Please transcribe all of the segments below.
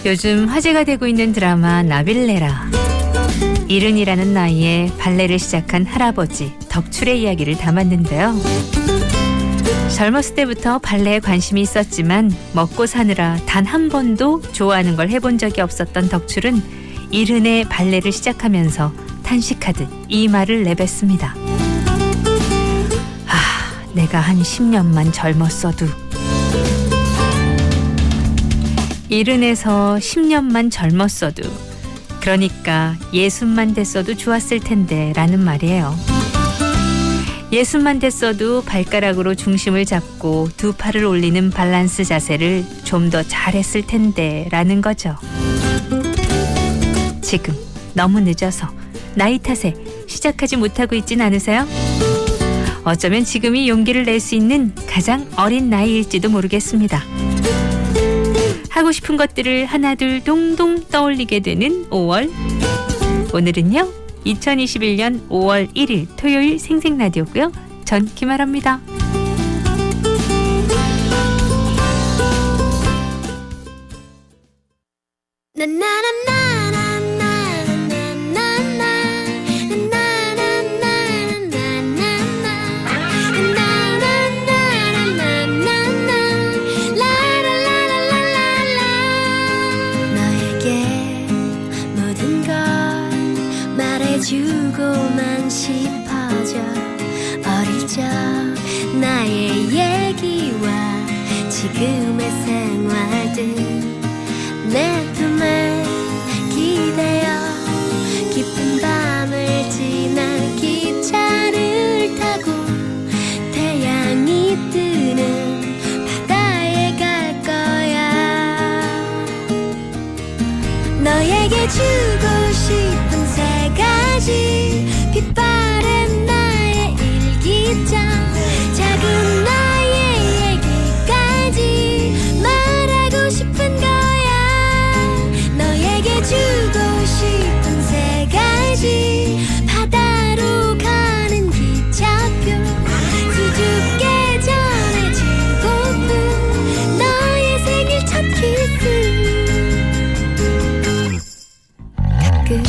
요즘 화제가 되고 있는 드라마 나빌레라. 70이라는 나이에 발레를 시작한 할아버지 덕출의 이야기를 담았는데요. 젊었을 때부터 발레에 관심이 있었지만 먹고 사느라 단 한 번도 좋아하는 걸 해본 적이 없었던 덕출은 70에 발레를 시작하면서 탄식하듯 이 말을 내뱉습니다. 내가 한 10년만 젊었어도. 70에서 10년만 젊었어도, 그러니까 60만 됐어도 좋았을 텐데 라는 말이에요. 60만 됐어도 발가락으로 중심을 잡고 두 팔을 올리는 밸런스 자세를 좀 더 잘했을 텐데 라는 거죠. 지금 너무 늦어서 나이 탓에 시작하지 못하고 있진 않으세요? 어쩌면 지금이 용기를 낼 수 있는 가장 어린 나이일지도 모르겠습니다. 하고 싶은 것들을 하나둘 동동 떠올리게 되는 5월. 오늘은요, 2021년 5월 1일 토요일 생생라디오고요. 전 김아라입니다. 주고만 싶어져. 어릴 적 나의 얘기와 지금의 생활들 내 품에 기대어 깊은 밤을 지나 기차를 타고 태양이 뜨는 바다에 갈 거야. 너에게 주고 싶은 새 가지 빛바랜 나의 일기장, 작은 나의 얘기까지 말하고 싶은 거야. 너에게 주고 싶은 새 가지 바다로 가는 기차표, 수줍게 전해주고픈 너의 생일 첫 키스. 가끔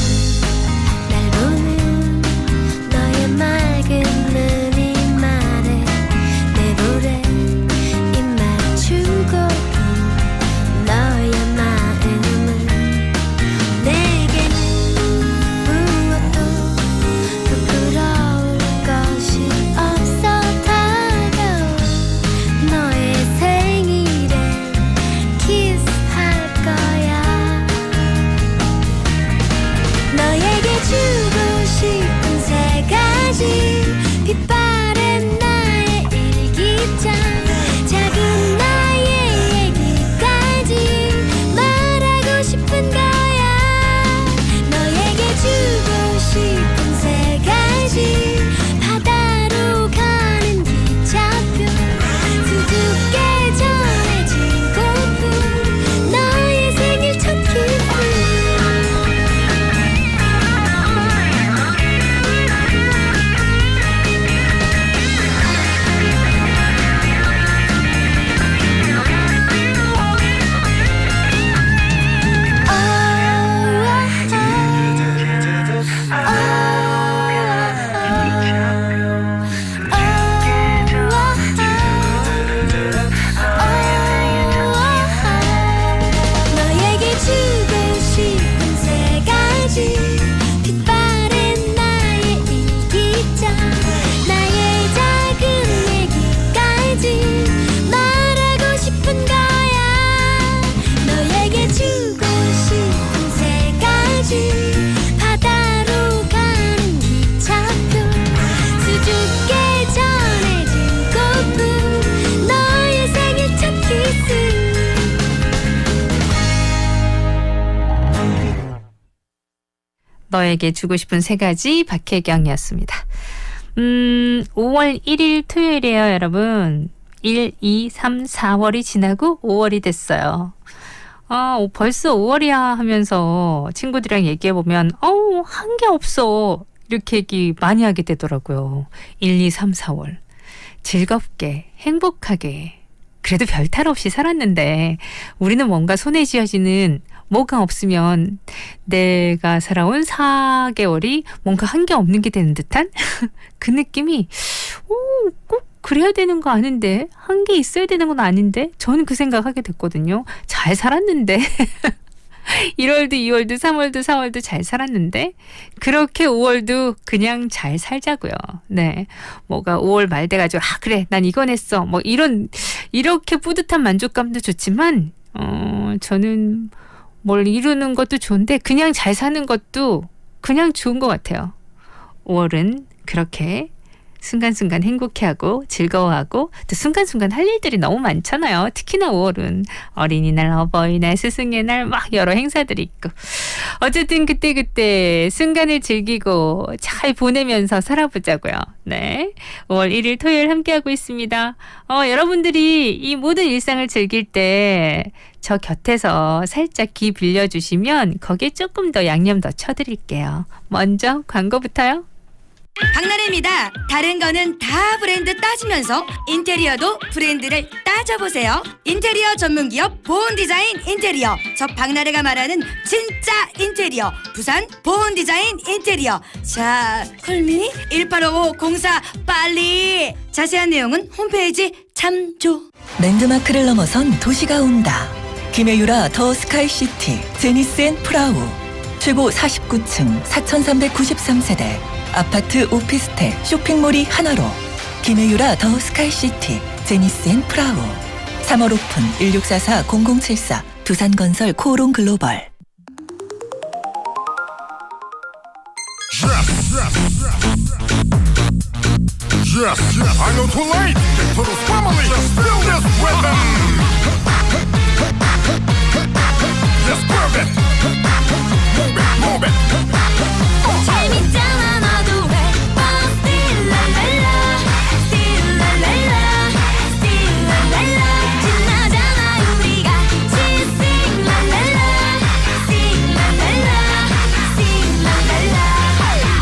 빛바랜 나의 일기장, 작은 나의 얘기까지 말하고 싶은 거야. 너에게 주고 싶은 새 가지 바다로 가는 기차표, 수줍게 전해주고픈 너의 생일 첫 키스. 너에게 주고 싶은 새 가지 박혜경이었습니다. 5월 1일 토요일이에요, 여러분. 1, 2, 3, 4월이 지나고 5월이 됐어요. 벌써 5월이야 하면서 친구들이랑 얘기해보면 한 게 없어 이렇게 얘기 많이 하게 되더라고요. 1, 2, 3, 4월 즐겁게 행복하게 그래도 별탈 없이 살았는데 우리는 뭔가 손에 쥐어지는 뭐가 없으면 내가 살아온 4개월이 뭔가 한 게 없는 게 되는 듯한 그 느낌이 꼭 그래야 되는 거 아닌데, 한 게 있어야 되는 건 아닌데, 저는 그 생각하게 됐거든요. 잘 살았는데 1월도 2월도 3월도 4월도 잘 살았는데 그렇게 5월도 그냥 잘 살자고요. 네, 뭐가 5월 말 돼가지고 그래 난 이건 했어 뭐 이렇게 뿌듯한 만족감도 좋지만 저는 뭘 이루는 것도 좋은데 그냥 잘 사는 것도 그냥 좋은 것 같아요. 5월은 그렇게 순간순간 행복해하고 즐거워하고 또 순간순간 할 일들이 너무 많잖아요. 특히나 5월은 어린이날, 어버이날, 스승의 날 막 여러 행사들이 있고 어쨌든 그때그때 순간을 즐기고 잘 보내면서 살아보자고요. 네, 5월 1일 토요일 함께하고 있습니다. 여러분들이 이 모든 일상을 즐길 때 저 곁에서 살짝 귀 빌려주시면 거기에 조금 더 양념 더 쳐드릴게요. 먼저 광고부터요. 박나래입니다. 다른 거는 다 브랜드 따지면서 인테리어도 브랜드를 따져보세요. 인테리어 전문기업 보온디자인 인테리어. 저 박나래가 말하는 진짜 인테리어. 부산 보온디자인 인테리어. 자, 콜미 185504 빨리. 자세한 내용은 홈페이지 참조. 랜드마크를 넘어선 도시가 온다. 김혜유라 더 스카이시티 제니스 & 프라우. 최고 49층 4393세대 아파트 오피스텔 쇼핑몰이 하나로. 김혜유라 더 스카이시티 제니스 & 프라우. 3월 오픈 1644-0074 두산건설 코오롱 글로벌. Yes, I know too late. Get to the family. Just feel this rhythm. Yes, grab it. Move it, move it. 재밌잖아 너도 해봐 Still la la la Still la la la Still la la la 신나잖아 우리 같이 Sing la la la Sing la la la Sing la la la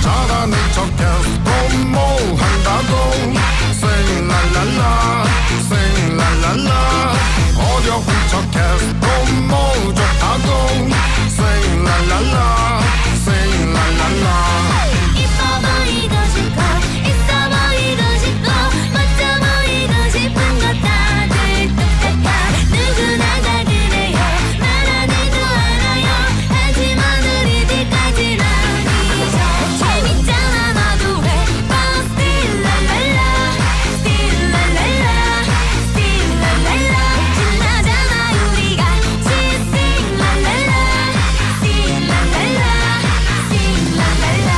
잘하는 척해도 뭘 한다고. Sing la la la, sing la la la. 어려운 척해도 뭘 좋다고. Sing la la la, sing la la la. 이뻐 보이고 싶고 있어 보이고 싶고 멋져 보이고 싶은 것 다들 똑같아 누구나 다 그래요 말 안 해도 알아요 하지만 우리들까진 아니죠 재밌잖아 너도 해봐 Still la la la Still la la la Still la la la 신나잖아 우리 같이 Sing la la la Sing la la la Sing la la la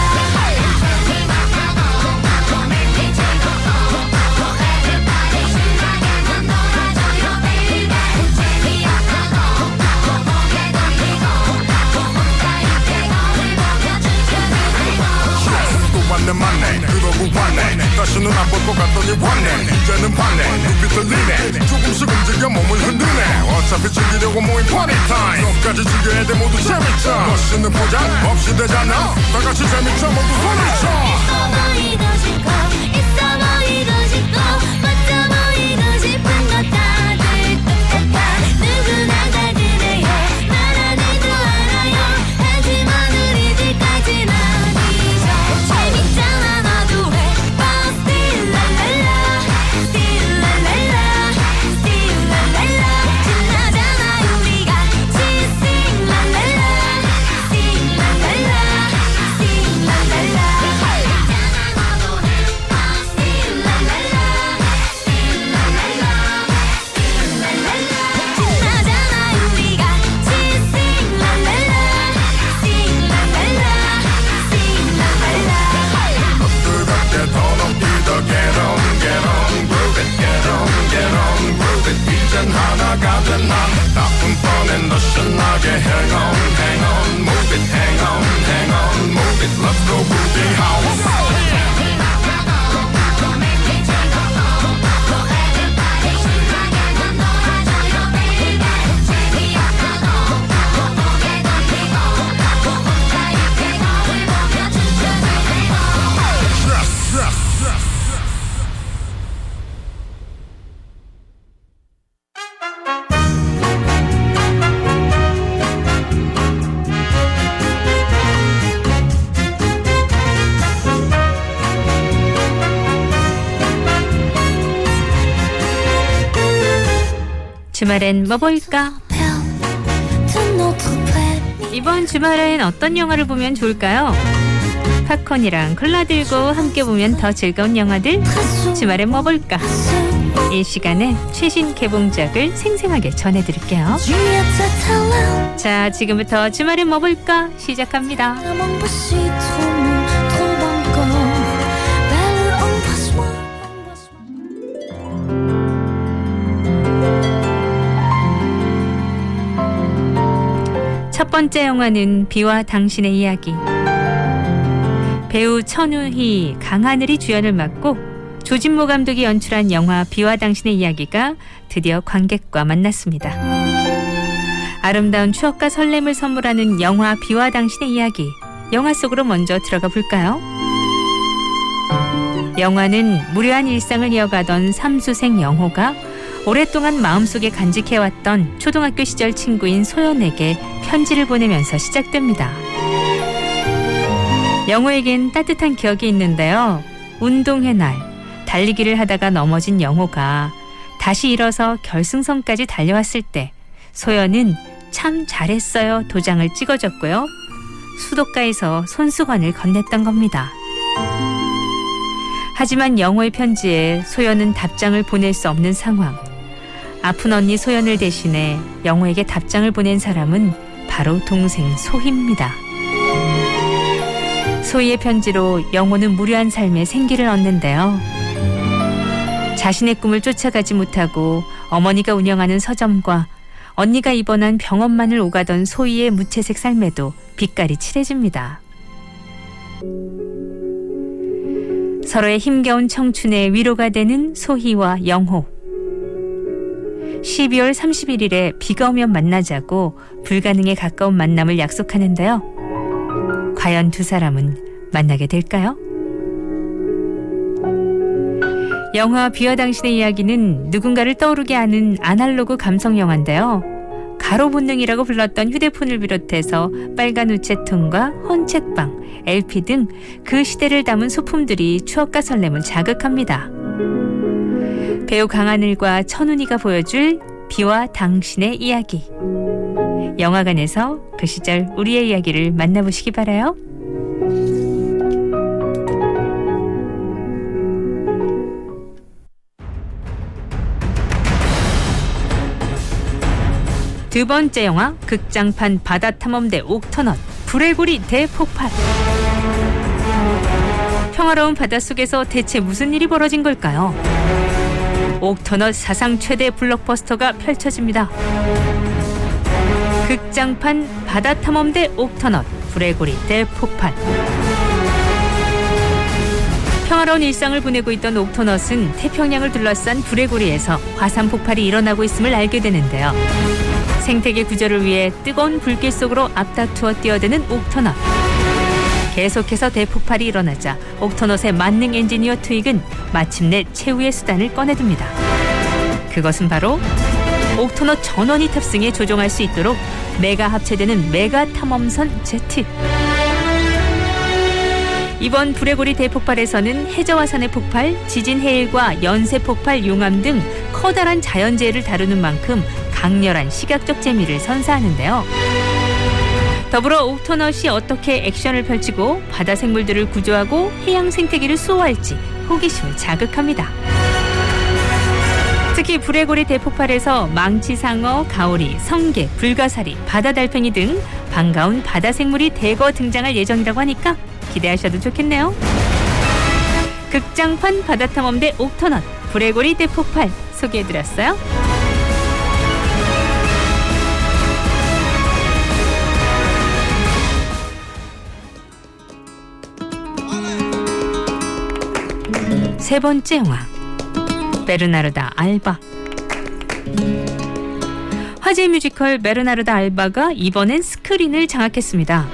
또 왔네 맞네 그러고 왔네 다시는 안 볼 것 같더니 왔네 이제는 봤네 눈빛 들리네 조금씩 움직여 몸을 흔드네 어차피 즐기려고 모인 파티 타임 너까지 즐겨야 돼 모두 재밌자 멋있는 포장 없이 되잖아 다 같이 재밌자 모두 소리쳐 있어 보이고 싶고 있어 보이고 싶고 멋져 보이고 싶은 것 다들 똑같아 누구나 다 그래요 말 안 해도 알아요 하지만 우리들까진 아니죠 재밌잖아 너도 해봐 Still la la la Still la la la Still la la la 신나잖아 우리 같이 Sing la la la Sing la la la Sing la la la 너도 해봐 Still la la la Still la la la Still la la la 신나잖아 우리 같이 Sing la la la Sing la la la Sing la la la 뜨겁게 더 높이 더 get on get on groove it get on get on groove it 이젠 하나가 된 난 나쁜 뻔엔 더 신나게 hang on move it hang on move it let's go boogie house yes yes yes 주말엔 뭐 볼까? de notre planète. 이번 주말엔 어떤 영화를 보면 좋을까요? 팝콘이랑 콜라 들고 함께 보면 더 즐거운 영화들. 주말엔 뭐 볼까? 이 시간에 최신 개봉작을 생생하게 전해드릴게요. Juliette Talent. 자, 지금부터 주말엔 뭐 볼까? 시작합니다. Un manque si trop mou, trop encore. Belle embrasse-moi. 첫 번째 영화는 비와 당신의 이야기. 배우 천우희, 강하늘이 주연을 맡고 조진모 감독이 연출한 영화 비와 당신의 이야기가 드디어 관객과 만났습니다. 아름다운 추억과 설렘을 선물하는 영화 비와 당신의 이야기. 영화 속으로 먼저 들어가 볼까요? 영화는 무료한 일상을 이어가던 삼수생 영호가 오랫동안 마음속에 간직해왔던 초등학교 시절 친구인 소연에게 편지를 보내면서 시작됩니다. 영호에겐 따뜻한 기억이 있는데요. 운동회 날 달리기를 하다가 넘어진 영호가 다시 일어서 결승선까지 달려왔을 때 소연은 참 잘했어요 도장을 찍어줬고요. 수도가에서 손수건을 건넸던 겁니다. 하지만 영호의 편지에 소연은 답장을 보낼 수 없는 상황. 아픈 언니 소연을 대신해 영호에게 답장을 보낸 사람은 바로 동생 소희입니다. 소희의 편지로 영호는 무료한 삶에 생기를 얻는데요. 자신의 꿈을 쫓아가지 못하고 어머니가 운영하는 서점과 언니가 입원한 병원만을 오가던 소희의 무채색 삶에도 빛깔이 칠해집니다. 서로의 힘겨운 청춘에 위로가 되는 소희와 영호. 12월 31일에 비가 오면 만나자고 불가능에 가까운 만남을 약속하는데요. 과연 두 사람은 만나게 될까요? 영화 비와 당신의 이야기는 누군가를 떠오르게 하는 아날로그 감성 영화인데요. 가로 본능이라고 불렀던 휴대폰을 비롯해서 빨간 우체통과 헌책방, LP 등 그 시대를 담은 소품들이 추억과 설렘을 자극합니다. 배우 강하늘과 천운이가 보여줄 비와 당신의 이야기. 영화관에서 그 시절 우리의 이야기를 만나보시기 바라요. 두 번째 영화 극장판 바다탐험대 옥터넛 불의 고리 대폭발. 평화로운 바닷속에서 대체 무슨 일이 벌어진 걸까요? 옥터넛 사상 최대 블록버스터가 펼쳐집니다. 극장판 바다탐험대 옥터넛 불의 고리 대폭발. 평화로운 일상을 보내고 있던 옥터넛은 태평양을 둘러싼 불의 고리에서 화산 폭발이 일어나고 있음을 알게 되는데요. 생태계 구조를 위해 뜨거운 불길 속으로 앞다투어 뛰어드는 옥터넛. 계속해서 대폭발이 일어나자 옥터넛의 만능 엔지니어 트윅은 마침내 최후의 수단을 꺼내듭니다. 그것은 바로 옥터넛 전원이 탑승해 조종할 수 있도록 메가 합체되는 메가 탐험선 Z. 이번 불의 고리 대폭발에서는 해저화산의 폭발, 지진 해일과 연쇄 폭발, 용암 등 커다란 자연재해를 다루는 만큼 강렬한 시각적 재미를 선사하는데요. 더불어 옥터넛이 어떻게 액션을 펼치고 바다 생물들을 구조하고 해양 생태계를 수호할지 호기심을 자극합니다. 특히 불의 고리 대폭발에서 망치상어, 가오리, 성게, 불가사리, 바다달팽이 등 반가운 바다 생물이 대거 등장할 예정이라고 하니까 기대하셔도 좋겠네요. 극장판 바다탐험대 옥터넛 불의 고리 대폭발 소개해드렸어요. 세 번째 영화 베르나르다 알바. 화제 뮤지컬 베르나르다 알바가 이번엔 스크린을 장악했습니다.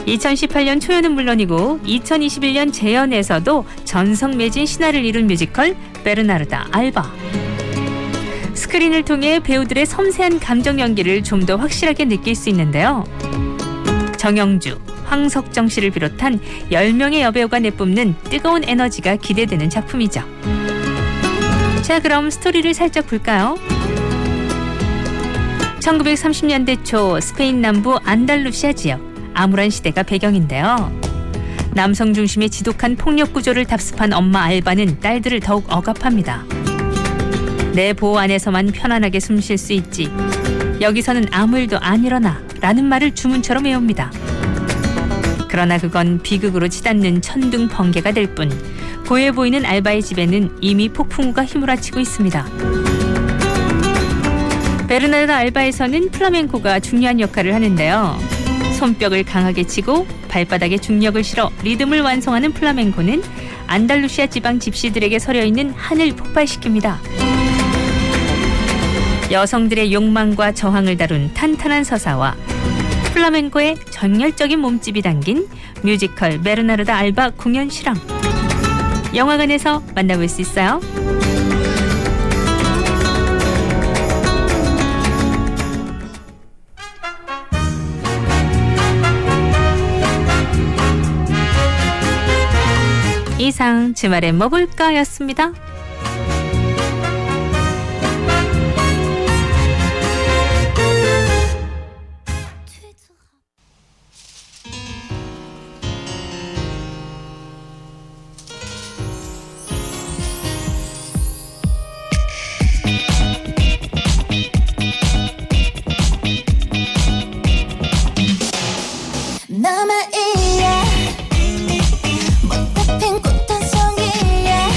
2018년 초연은 물론이고 2021년 재연에서도 전성 매진 신화를 이룬 뮤지컬 베르나르다 알바. 스크린을 통해 배우들의 섬세한 감정 연기를 좀 더 확실하게 느낄 수 있는데요. 정영주, 황석정 씨를 비롯한 10명의 여배우가 내뿜는 뜨거운 에너지가 기대되는 작품이죠. 자, 그럼 스토리를 살짝 볼까요? 1930년대 초 스페인 남부 안달루시아 지역 아무란 시대가 배경인데요. 남성 중심의 지독한 폭력 구조를 답습한 엄마 알바는 딸들을 더욱 억압합니다. 내 보호 안에서만 편안하게 숨 쉴 수 있지. 여기서는 아무 일도 안 일어나 라는 말을 주문처럼 외웁니다. 그러나 그건 비극으로 치닫는 천둥 번개가 될 뿐 고해 보이는 알바의 집에는 이미 폭풍우가 휘몰아치고 있습니다. 베르나르도 알바에서는 플라멩코가 중요한 역할을 하는데요. 손뼉을 강하게 치고 발바닥에 중력을 실어 리듬을 완성하는 플라멩코는 안달루시아 지방 집시들에게 서려있는 한을 폭발시킵니다. 여성들의 욕망과 저항을 다룬 탄탄한 서사와 플라멩코의 정열적인 몸집이 담긴 뮤지컬 베르나르도 알바 공연 실황. 영화관에서 만나볼 수 있어요. 이상 주말엔 뭐 볼까 였습니다. 너만이야 못다 핀 꽃 한 송이야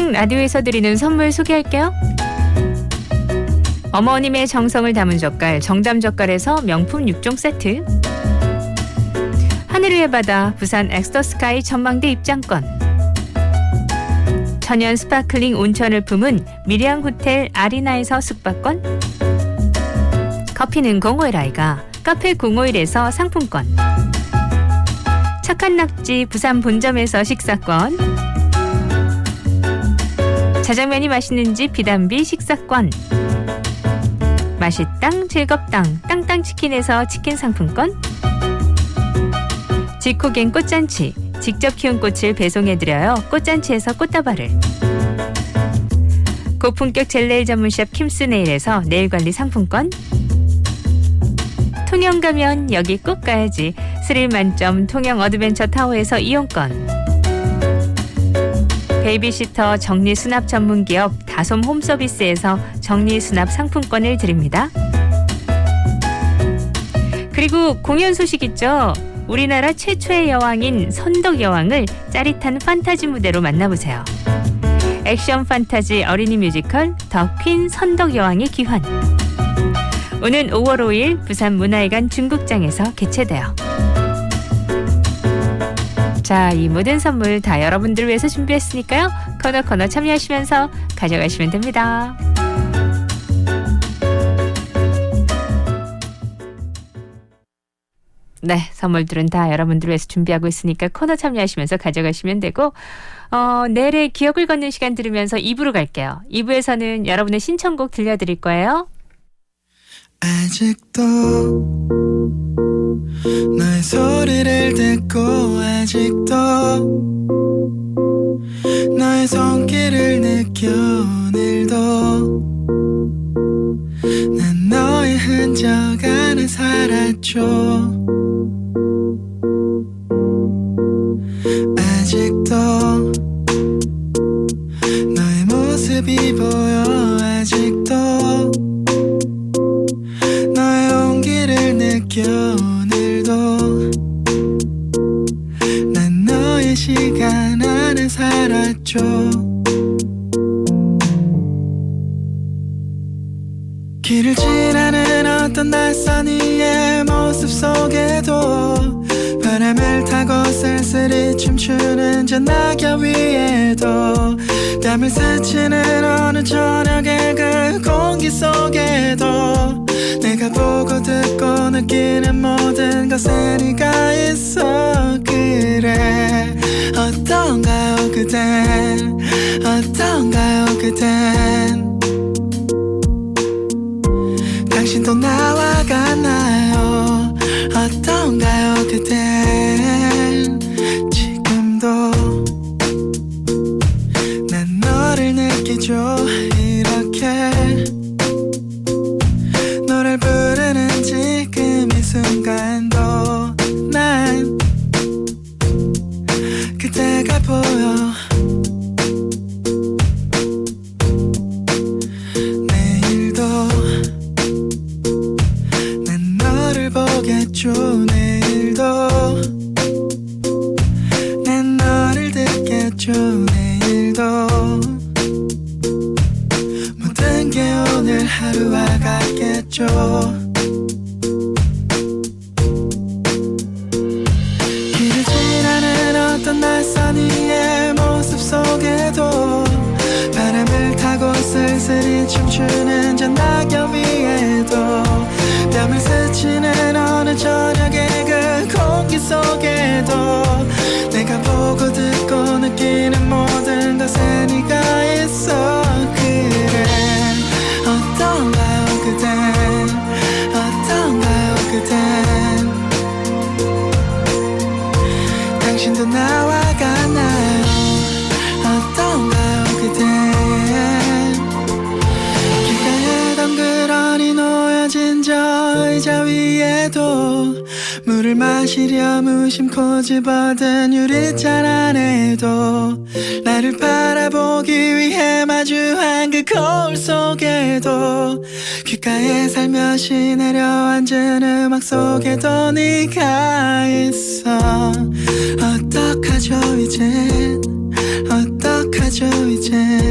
힐링 라디오에서 드리는 선물 소개할게요. 어머님의 정성을 담은 젓갈 정담 젓갈에서 명품 6종 세트, 하늘 위의 바다 부산 엑스터스카이 전망대 입장권, 천연 스파클링 온천을 품은 밀양호텔 아리나에서 숙박권, 커피는 051아이가 카페 051에서 상품권, 착한 낙지 부산 본점에서 식사권, 자장면이 맛있는 집 비단비 식사권, 맛있당 즐겁당 땅땅치킨에서 치킨 상품권, 지코겐 꽃잔치 직접 키운 꽃을 배송해드려요 꽃잔치에서 꽃다발을, 고품격 젤네일 전문샵 킴스네일에서 네일관리 상품권, 통영 가면 여기 꼭 가야지 스릴 만점 통영 어드벤처 타워에서 이용권, 베이비시터 정리수납 전문기업 다솜 홈서비스에서 정리수납 상품권을 드립니다. 그리고 공연 소식 있죠? 우리나라 최초의 여왕인 선덕 여왕을 짜릿한 판타지 무대로 만나보세요. 액션 판타지 어린이 뮤지컬 더 퀸 선덕 여왕의 귀환. 오는 5월 5일 부산 문화회관 중국장에서 개최돼요. 자, 이 모든 선물 다 여러분들 위해서 준비했으니까요. 코너 참여하시면서 가져가시면 됩니다. 네, 선물들은 다 여러분들 위해서 준비하고 있으니까 코너 참여하시면서 가져가시면 되고, 내일의 기억을 걷는 시간 들으면서 2부로 갈게요. 2부에서는 여러분의 신청곡 들려드릴 거예요. 아직도 너의 소리를 듣고, 아직도 너의 손길을 느껴, 오늘도 난 너의 흔적 안에 살았죠. 아직도 너의 모습이 보여, 아직도 너의 온기를 느껴, 오늘도 난 너의 시간 안에 살았죠. 길을 지나는 어떤 낯선 이의 모습 속에도, 바람을 타고 쓸쓸히 춤추는 저 낙엽 위에도, 땀을 스치는 어느 저녁의 그 공기 속에도, 내가 보고 듣고 느끼는 모든 것에 네가 있어. 그래, 어떤가요 그댄, 어떤가요 그댄, 당신도 나와 같나요? 어떤가요 그댄, 지금도 난 너를 느끼죠. 이렇게 노래를 부르는 지금 이 순간도 난 그대가 보여. 내일도 난 너를 보겠죠. 내일도 난 너를 듣겠죠. 내일도 모든 게 오늘 하루와 같겠죠. 길을 지나는 어떤 낯선 이의 모습 속에도, 바람을 타고 쓸쓸히 춤추는 저 낙엽 위에도, 땀을 스치는 어느 저녁의 그 공기 속에도, 내가 보고 듣고 느끼는 모든 것에 네가 있어. 그래, 어떤가요 그댄, 어떤가요 그댄, 당신도 나와 같나요? 어떤가요 그댄, 길가에 덩그러니 놓여진 저 의자 위에도, 물을 마시려 무심코 집어든 유리잔 안에도, 나를 바라보기 위해 마주한 그 거울 속에도, 귓가에 살며시 내려앉은 음악 속에도 네가 있어. 어떡하죠 이젠, 어떡하죠 이젠,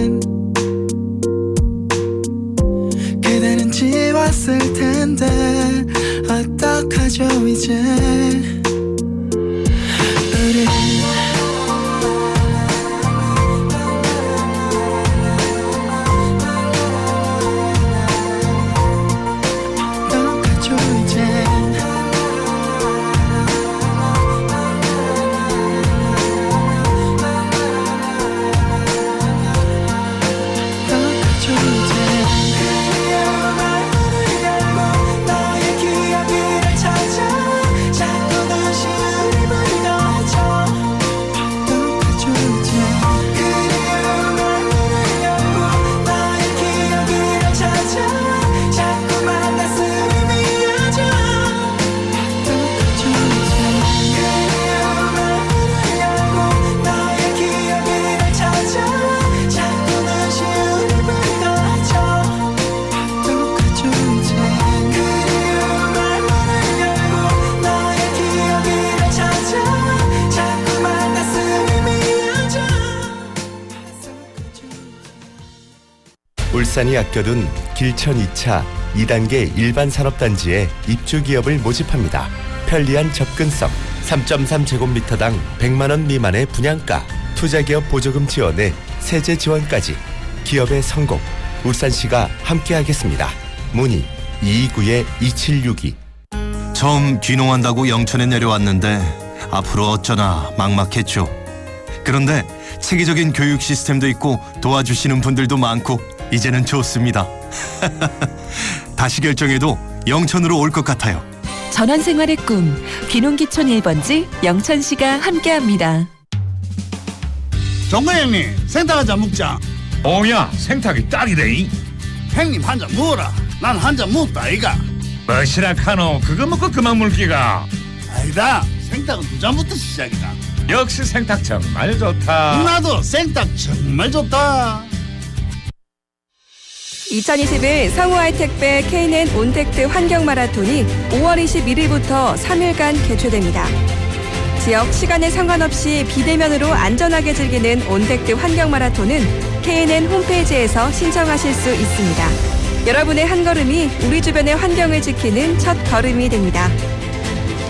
울산이 아껴둔 길천 2차 2단계 일반 산업단지에 입주 기업을 모집합니다. 편리한 접근성, 3.3제곱미터당 100만 원 미만의 분양가, 투자기업 보조금 지원에 세제 지원까지 기업의 성공, 울산시가 함께하겠습니다. 문의 229-2762. 처음 귀농한다고 영천에 내려왔는데 앞으로 어쩌나 막막했죠. 그런데 체계적인 교육 시스템도 있고 도와주시는 분들도 많고 이제는 좋습니다. 다시 결정해도 영천으로 올 것 같아요. 전원생활의 꿈, 귀농기촌 1번지 영천시가 함께합니다. 정구 형님, 생닭 한잔 먹자. 오야 생탁이 딱이래. 형님 한 잔 먹어라. 난 한 잔 먹었다 이가. 뭐시라 카노 그거 먹고 그만 물기가. 아니다, 생닭은 두 잔부터 시작이다. 역시 생탁 정말 좋다. 나도 생닭 정말 좋다. 2021 성우하이택배 K&N 온택트 환경마라톤이 5월 21일부터 3일간 개최됩니다. 지역 시간에 상관없이 비대면으로 안전하게 즐기는 온택트 환경마라톤은 K&N 홈페이지에서 신청하실 수 있습니다. 여러분의 한 걸음이 우리 주변의 환경을 지키는 첫 걸음이 됩니다.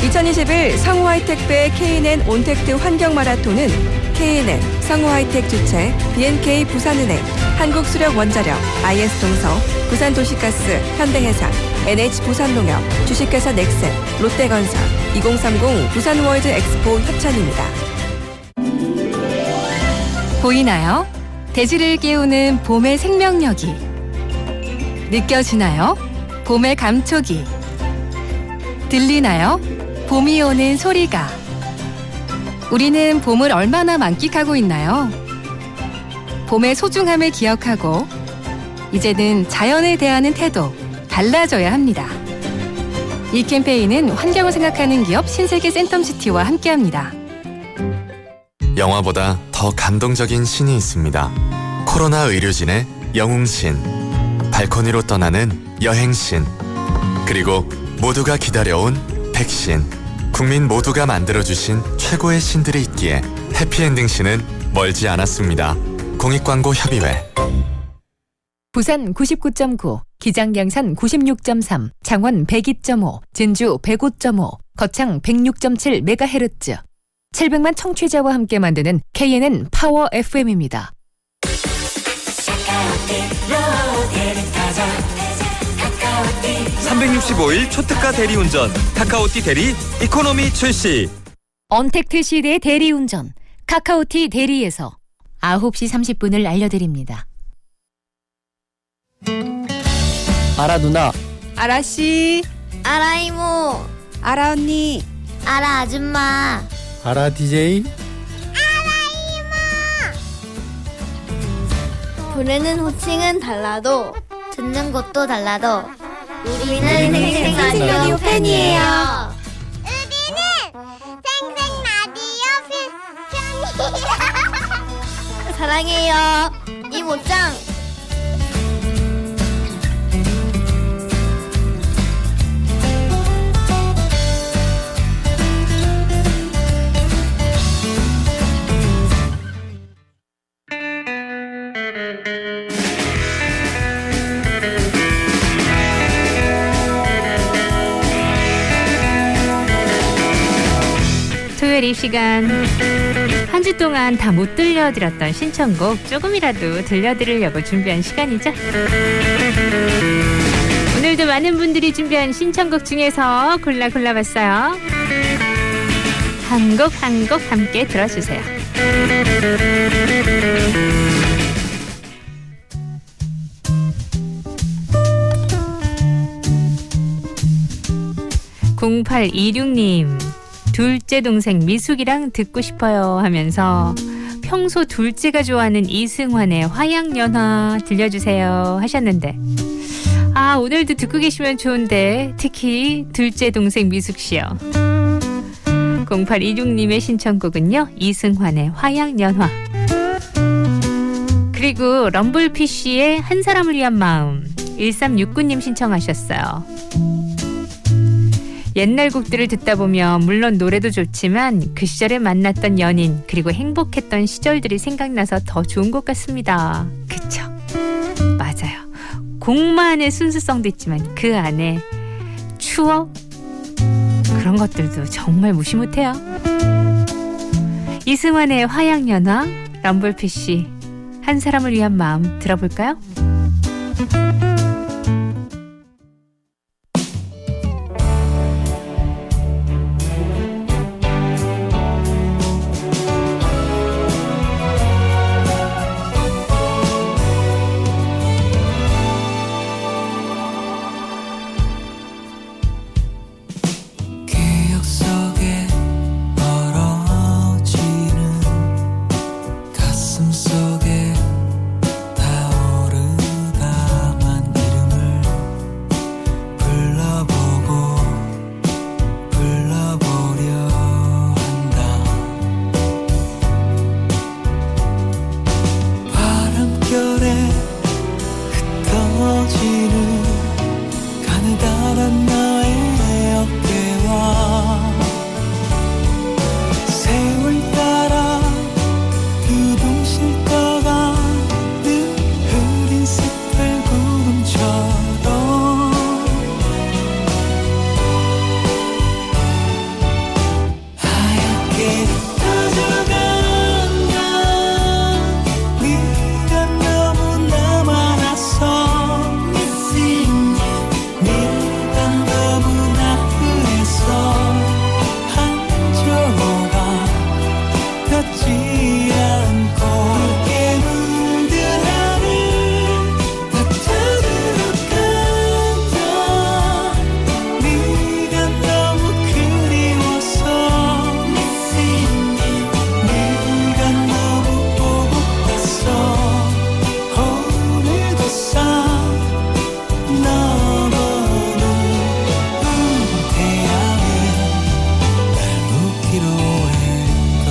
2021 성우하이택배 K&N 온택트 환경마라톤은 K&N, 성우하이텍 주최, B&K 부산은행, 한국수력원자력, IS동서, 부산도시가스, 현대해상, NH부산농협, 주식회사 넥센, 롯데건설, 2030 부산월드 엑스포 협찬입니다. 보이나요? 대지를 깨우는 봄의 생명력이. 느껴지나요? 봄의 감촉이. 들리나요? 봄이 오는 소리가. 우리는 봄을 얼마나 만끽하고 있나요? 봄의 소중함을 기억하고 이제는 자연에 대하는 태도 달라져야 합니다. 이 캠페인은 환경을 생각하는 기업 신세계 센텀시티와 함께합니다. 영화보다 더 감동적인 신이 있습니다. 코로나 의료진의 영웅신, 발코니로 떠나는 여행신, 그리고 모두가 기다려온 백신. 국민 모두가 만들어주신 최고의 신들이 있기에 해피엔딩 신은 멀지 않았습니다. 공익광고협의회. 부산 99.9, 기장양산 96.3, 창원 102.5, 진주 105.5, 거창 106.7MHz. 700만 청취자와 함께 만드는 K&N 파워 FM입니다. 365일 초특가 대리운전 카카오티 대리 이코노미 출시. 언택트 시대의 대리운전 카카오티 대리에서 9시 30분을 알려드립니다. 아라 누나, 아라 씨, 알아 이모, 아라 언니, 알아 아줌마. 아라 DJ. 부르는 호칭은 달라도 듣는 곳도 달라도 우리는 생생라디오 팬이에요. 우리는 생생라디오 팬이에요. 사랑해요 이모짱. 토요일 이 시간 한 주 동안 다 못 들려드렸던 신청곡 조금이라도 들려드리려고 준비한 시간이죠. 오늘도 많은 분들이 준비한 신청곡 중에서 골라봤어요. 한 곡 한 곡 함께 들어주세요. 0826님, 둘째 동생 미숙이랑 듣고 싶어요 하면서 평소 둘째가 좋아하는 이승환의 화양연화 들려주세요 하셨는데, 아, 오늘도 듣고 계시면 좋은데 특히 둘째 동생 미숙씨요. 0826님의 신청곡은요, 이승환의 화양연화, 그리고 럼블피쉬의 한 사람을 위한 마음 1369님 신청하셨어요. 옛날 곡들을 듣다 보면 물론 노래도 좋지만 그 시절에 만났던 연인 그리고 행복했던 시절들이 생각나서 더 좋은 것 같습니다. 그쵸? 맞아요. 곡만의 순수성도 있지만 그 안에 추억 그런 것들도 정말 무시 못해요. 이승환의 화양연화, 럼블피쉬 한 사람을 위한 마음 들어볼까요? 기억 속에 멀어지는 가슴 속에 타오르다만 이름을 불러보고 불러보려 한다. 바람결에 흩어지는 가느다란 나의 어깨와 세월 따라 두둥실 떠가는 흐린 색깔 구름처럼 하얗게 흩어져간다. 네가 너무나 많아서 Missing you. 네가 너무나 흔해서 한 조각 닿지 않고 붉게 물든 하늘 따뜻하간다. 네가 너무 그리워서 Missing you. 네가 너무 보고파서 오늘도 넘어는 태양이 날 묻기로 했다.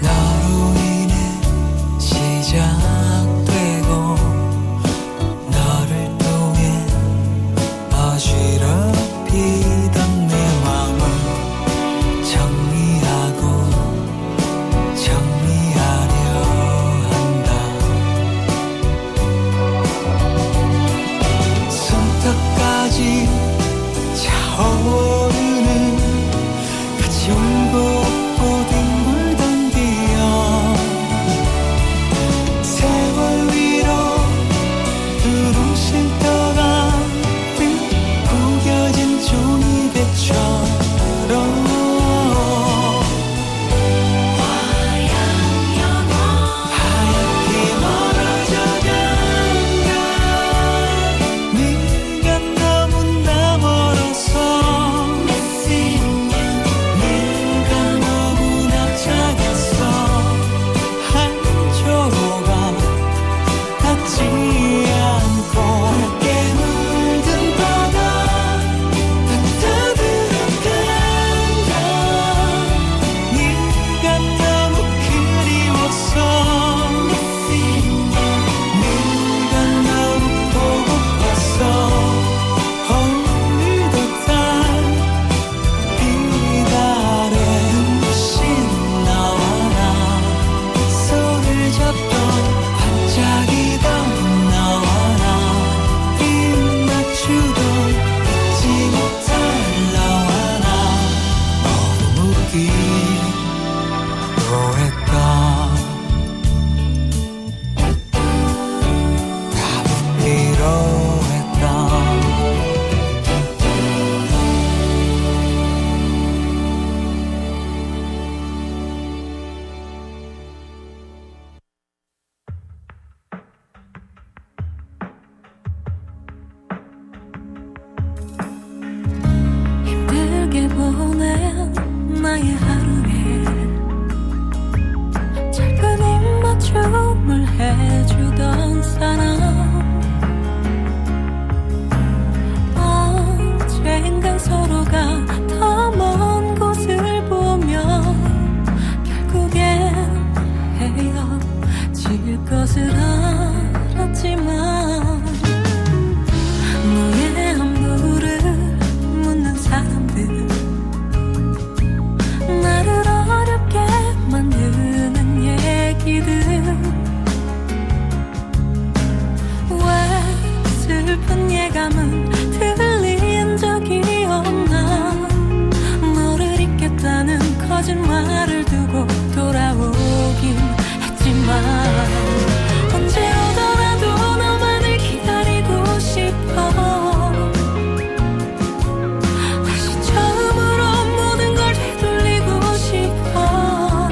너로 인해 시작되고 너를 통해 어지럽히던 내 마음을 정리하고 정리하려 한다. 손톱까지 차오르는 같이 울고 웃고 뒹굴던 기억 세월 위로 두둥실 떠가는 구겨진 종이배처럼 하얗게 멀어져간다. 네가 너무나 멀어서 Missing you. 네가 너무나 작아서 한 조각 닿지 않고 붉게 물든 바다 따뜻하간다. 네가 너무 그리워서 Missing you. 네가 너무 보고파서 오늘도 달빛 아래 눈부신 나와 나 손을 잡던 반짝이던 나와 나 입 맞추던 잊지 못할 나와 나 모두 묻기로 했다. 다 묻기로 했다. 힘들게 보낸 나의 하루에 작은 입맞춤을 해주던 사람 언젠간 서로가 더 먼 곳을 보며 결국엔 헤어질 것을 알았지만 너의 안부를 예감은 들린 적이 없나 너를 잊겠다는 거짓말을 두고 돌아오긴 했지만 언제 오더라도 너만을 기다리고 싶어 다시 처음으로 모든 걸 되돌리고 싶어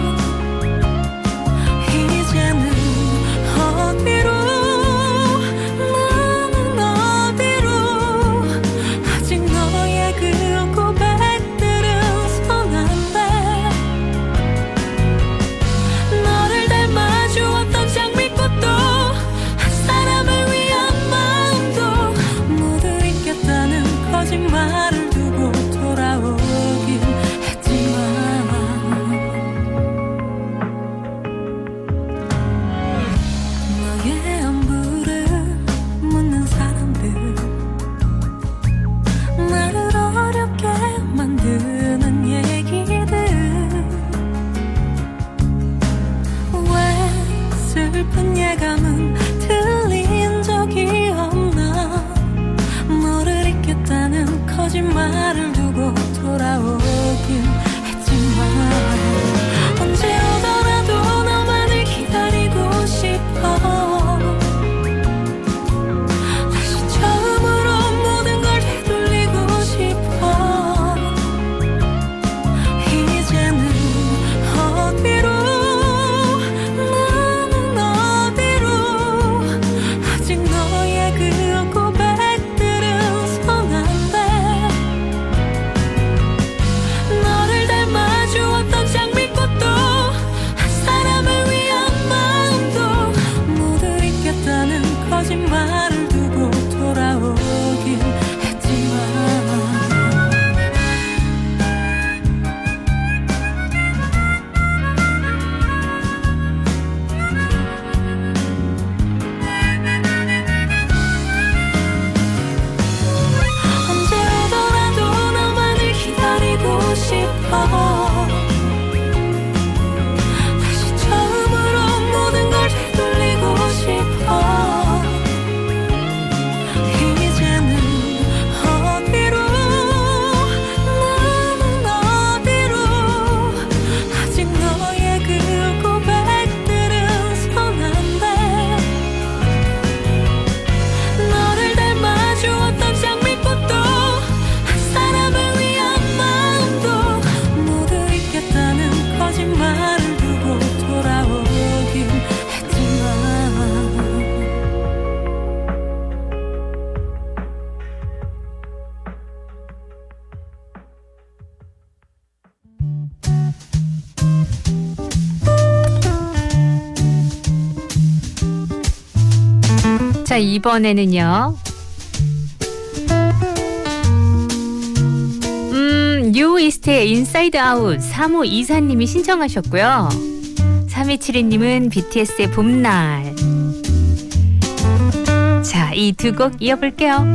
이제는 어디로 나는 어디로 아직 너의 그 고백들은 손 안 대 너를 닮아주었던 장미꽃도 한 사람을 위한 마음도 모두 잊겠다는 거짓말을 두고 돌아오긴 했지만 너의 안부를 묻는 사람들 나를 어렵게 만드는 얘기들 왜 슬픈 예감은 들린 적이 없나 너를 잊겠다는 거짓말을 두고 돌아오긴 했지만 언제 오더라도 너만을 기다리고 싶어 다시 처음으로 모든 걸 되돌리고 싶어 이제는 어디로 나는 어디로 아직 너의 그 고백들은 손 안 대 너를 닮아주었던 장미꽃도 한 사람을 위한 마음도 모두 잊겠다는 거짓말을 두고 돌아오긴 했지만 언제 오더라도 너만을 기다리고 싶어 다시 처음으로 모든 걸 되돌리고 싶어 이제는 어디로 나는 어디로 아직 너의 그 고백들은 손 안 대 너를 닮아주었던 장미꽃도 한 사람을 위한 마음도 모두 잊겠다는 거짓말을 두고 돌아오긴 했지만 자, 이번에는요. 뉴이스트의 인사이드 아웃 3호 이사님이 신청하셨고요. 3272님은 BTS의 봄날. 자, 이 두 곡 이어볼게요.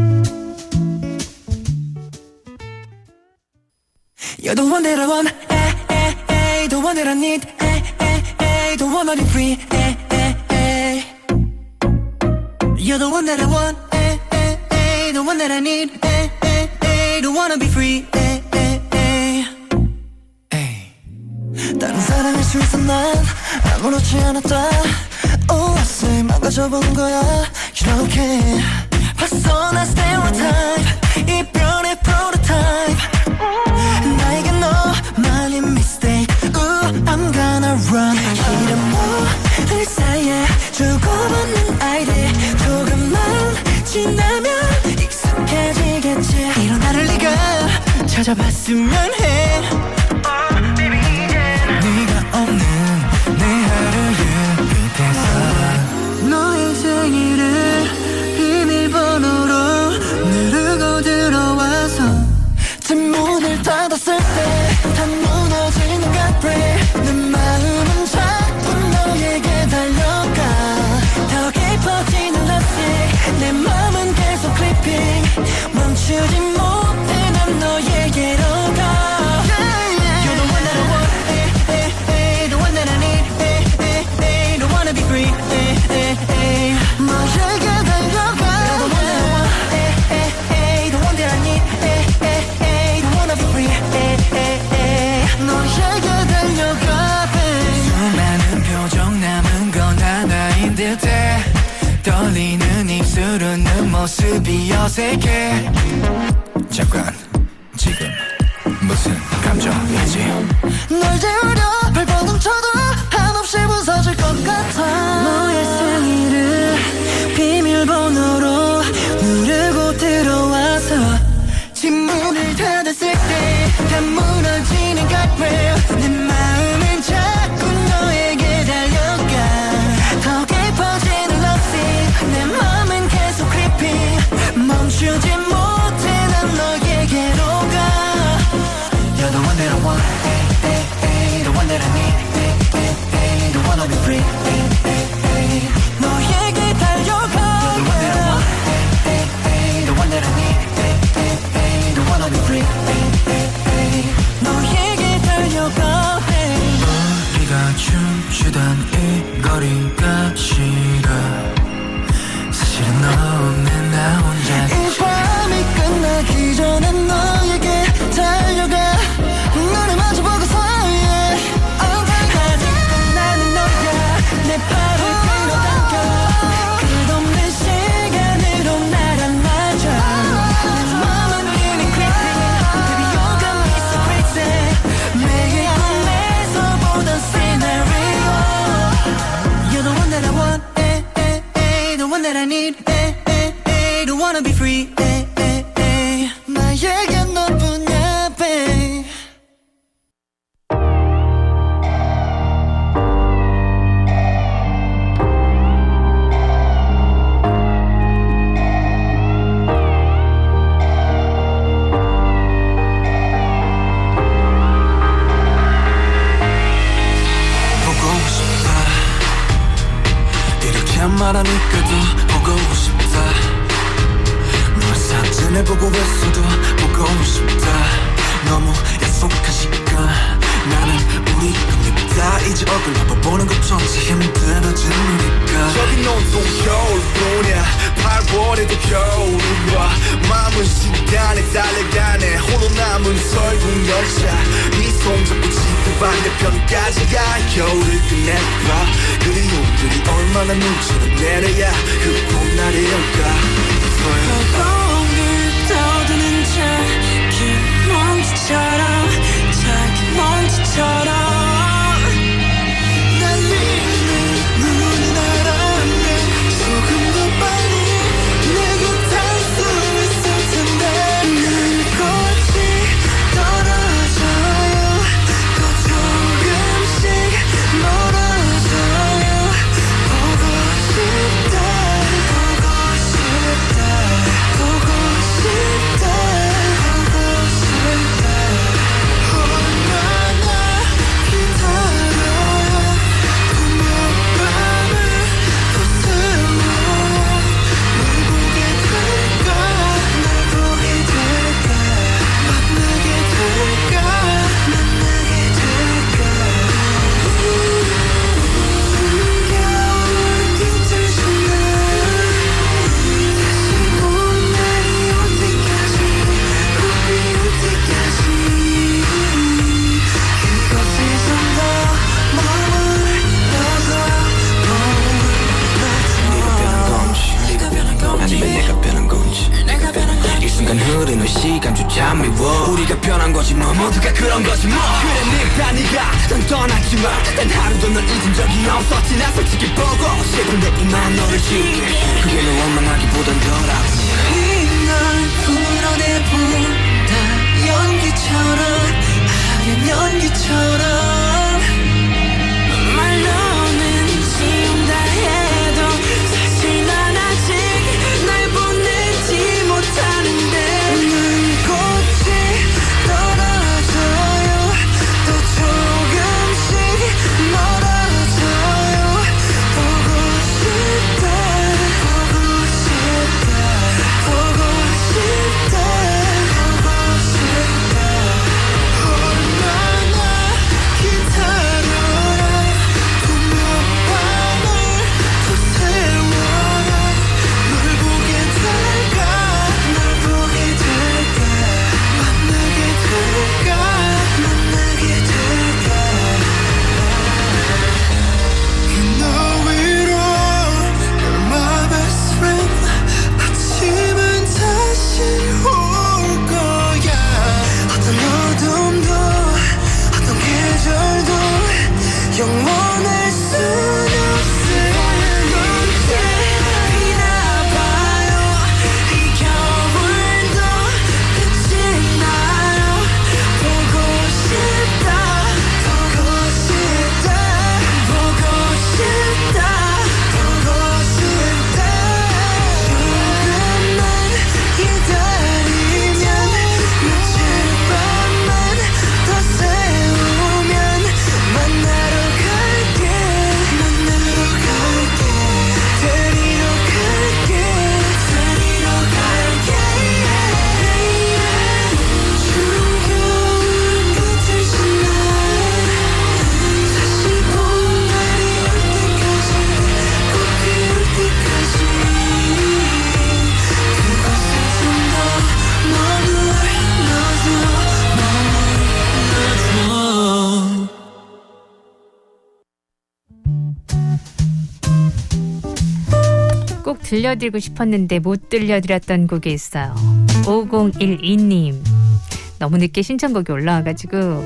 You're the one that I want, the one that I need, the one I'll be free, You're the one that I want, the one that I need, the one I'll be free, 다른 사람일 수 있어 난 아무렇지 않았다 옷을 망가져본 거야 You okay 봤어 난 stereotype 이별의 prototype 나에게 너만이 mistake Ooh, I'm gonna run 이런 모든 사이에 주고받는 아이디 조금만 지나면 익숙해지겠지 이런 나를 네가 찾아봤으면 해 네가 없는 내 하루의 끝에서 너의 생일을 비밀번호로 누르고 들어와서 뒷문을 닫았을 때 다 무너지는 gateway 내 마음은 자꾸 너에게 달려가 더 깊어지는 lipstick 내 마음은 계속 clipping 멈추지 못해 난 너에게로 가 You're the one that I want, the one that I need, the one to be free 너에게 달려가 You're the one that I want, 휩쓰르는 모습이 어색해. 잠깐 지금 무슨 감정이지? 널 재우려 발버둥 쳐도 한없이 부서질 것 같아. 너의 생일을 비밀번호로 누르고 들어와서 집 문을 닫았을 때 다 무너지는 guardrail. 내 마음은 자꾸 너에게 달려가. 더 깊어지는 lovesick. 내 맘은 계속 creeping. 멈추지 못해 난 너에게로 가. You're the one that I want, the one that I need, the one I'll be free. 너에게 달려가. You're the one that I want, the one that I need, the one I'll be free. 너에게 달려가. 우리가 춤추던 이 거리가 싫어. 사실은 너 없는 나 혼자. 이 밤이 끝나기 전에 너에게 달려가. 너를 마주보고서 yeah. 아직도 나는 너야. 내 발을 끌어당겨. 끝없는 시간으로 날 안아줘. 내 맘은 이미 creeping. Baby you got me so crazy. 매일 꿈에서 보던 scenario. You're the one that I want, the one that I need, the one I'll be free. 나에게 너뿐이야, babe. 보고 싶다. 이렇게 말하니까도 보고 싶다. 너의 사진을 보고 있어도 보고 싶다. 너무 약속한 시간. 나는 우리 겁니다. 이제 얼굴 한번 보는 것조차 힘들어진 우리가. 저기 온통 겨울뿐이야. 8월에도 겨울이 와. 마음은 시간에 달려가네. 홀로 남은 설국 열차. 이 손잡고 지구 반대편까지 가. 겨울을 끝내봐. 그리움들이 얼마나 눈치를 내려야 그 봄날이 올까. 거울을 떠드는 작은 먼지처럼, 작은 먼지처럼 날리는 눈은 알았네. 조금 더 빨리 내게 닿을 수 있을 텐데. 눈꽃이 떨어져요. 또 조금씩 멀어져요. 보고 싶다, 보고 싶다, 보고 싶다, 보고 싶다. 얼마나 기다려요. 봄바람을 거슬러 널 보게 될까. 날 보게 될까. 만나게 될까. 만나게 될까. 겨울 뒤틀리는 다시 봄날이 올 때까지, 봄이 올 때까지 그곳에서 너 머물러서 네가 변한 건지 아니면 내가 변한 건지. 이 순간 흐르는 시간조차 미워. 우리가 변한 거지 뭐. 모두가 그런 거지 뭐. 그래 네가 넌 떠났지만 단 하루도 널 잊은 적이 없었지. 나 솔직히 보고 싶은데 이만 너를 지울게. 그게 널 원망하기보단 덜하지. 널 풀어내본다. 연기처럼, 하얀 연기처럼. 말로는 지운다 해도 사실 난 아직 날 보내지 못하는데. 눈꽃이 떨어져요. 또 조금씩 멀어져요. 보고 싶다, 보고 들려드리고 싶었는데 못 들려드렸던 곡이 있어요. 5012님. 너무 늦게 신청곡이 올라와가지고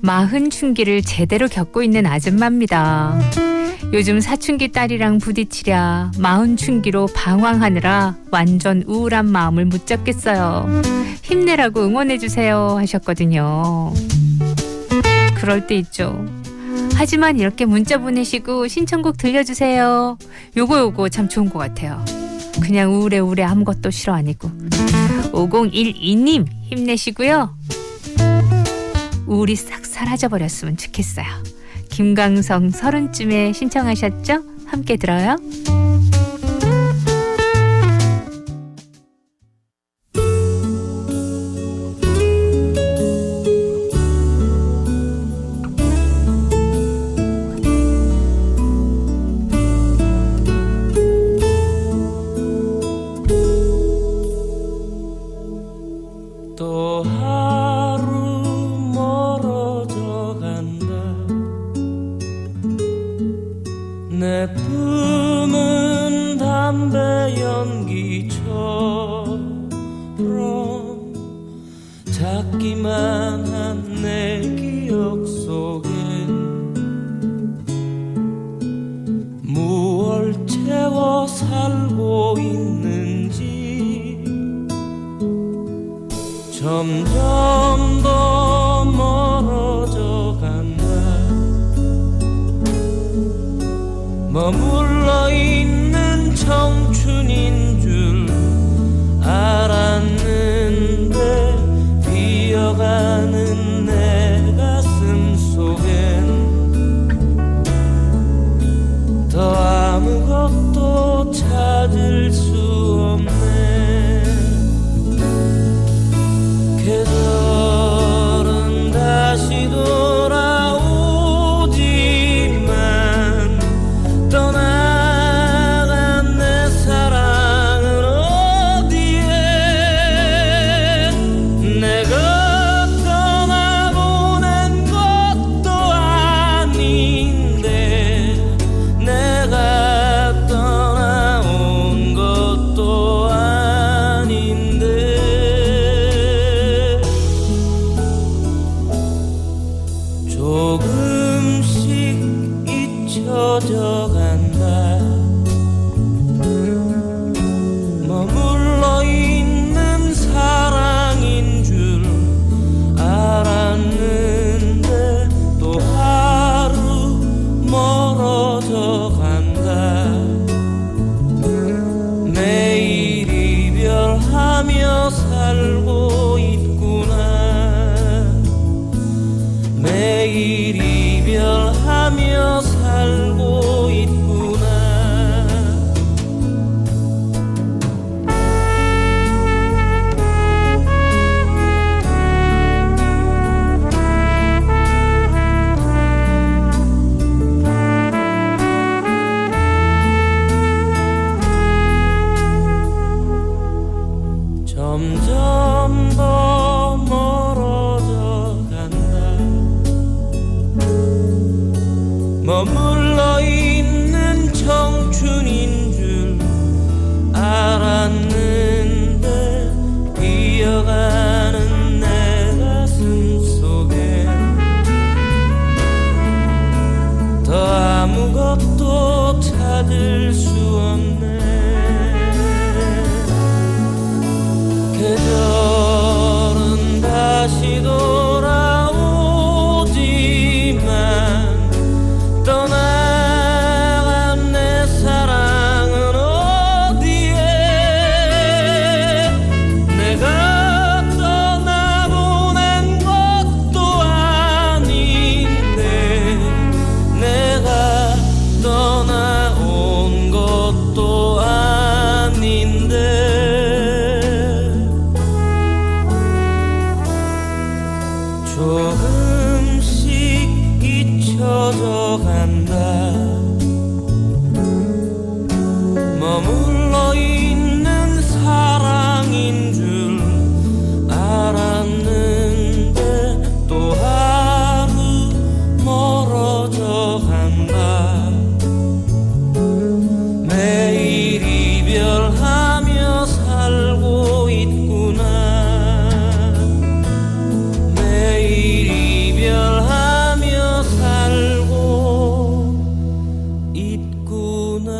마흔춘기를 제대로 겪고 있는 아줌마입니다. 요즘 사춘기 딸이랑 부딪히랴 마흔춘기로 방황하느라 완전 우울한 마음을 못 잡겠어요. 힘내라고 응원해주세요 하셨거든요. 그럴 때 있죠. 하지만 이렇게 문자 보내시고 신청곡 들려주세요. 요거 참 좋은 것 같아요. 그냥 우울해 아무것도 싫어 아니고. 5012님 힘내시고요. 우울이 싹 사라져버렸으면 좋겠어요. 김광성 30쯤에 신청하셨죠? 함께 들어요. 또 하루 멀어져 간다 내 품은 담배 연기처럼 작기만 한 내 기억 속엔 무얼 채워 살고 있는지 점점 더 멀어져 간다 머물러 있는 청춘인 줄 알았는데 비어가는 내 가슴 속엔 더 아무것도 찾을 수 없네 계절은 다시 돌아오지만 떠나간 내 사랑은 어디에 내가 떠나보낸 것도 아닌데 내가 떠나온 것도 아닌데 조금씩 잊혀져 간다 머물러 있는 사랑인 줄 알았는데 또 하루 멀어져 간다 매일 이별하며 살고 있구나 매일 이별하며 살고 있구나 점점 이별하며 살고 있구나 매일 이별하며 살고 있구나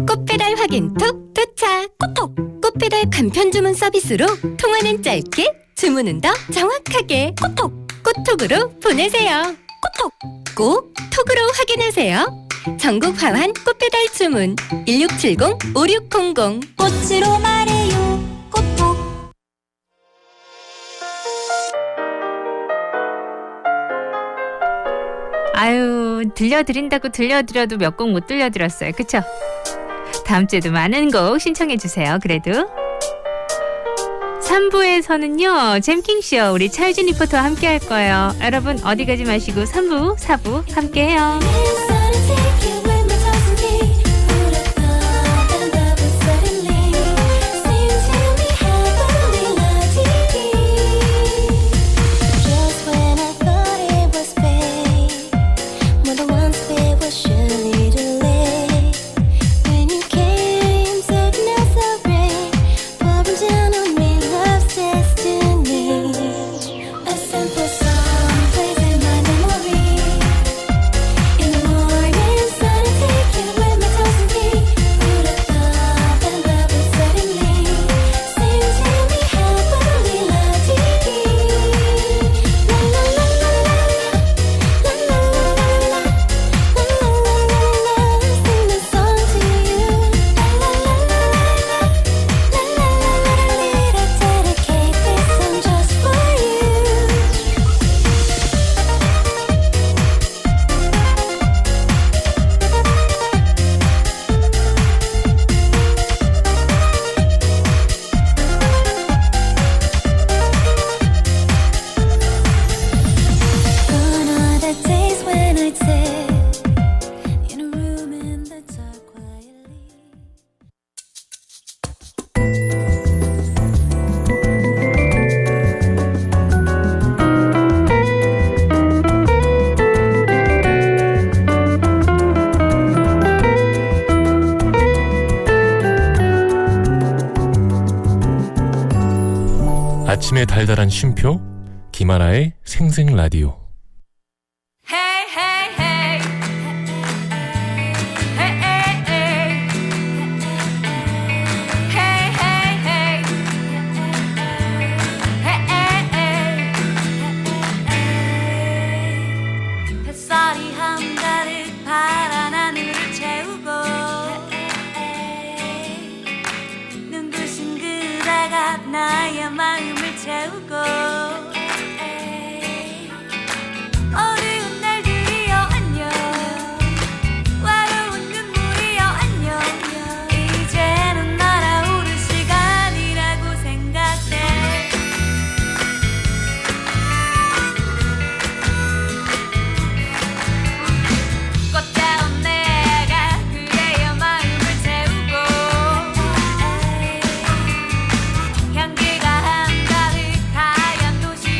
꽃배달 확인 톡 도착. 코톡 꽃배달 간편 주문 서비스로 통화는 짧게, 주문은 더 정확하게. 코톡으로 보내세요. 꼭 톡으로 확인하세요. 전국 화환 꽃배달 주문 1670-5600. 꽃으로 말해요. 코톡. 아유, 들려드린다고 들려드려도 몇 곡 못 들려드렸어요. 그쵸? 다음 주에도 많은 곡 신청해 주세요. 그래도 3부에서는요 잼킹쇼 우리 차유진 리포터와 함께 할 거예요. 여러분 어디 가지 마시고 3부, 4부 함께 해요. 아침의 달달한 쉼표 김하나의 생생라디오. 햇살이 한가득 파란 하늘을 채우고 눈부신 그대가 나의 마음을 채우고 어두운 날들이여 안녕 외로운 눈물이여 안녕 이제는 날아오를 시간이라고 생각해 꽃다운 내가 그대의 마음을 채우고 향기가 한가득 하얀 도시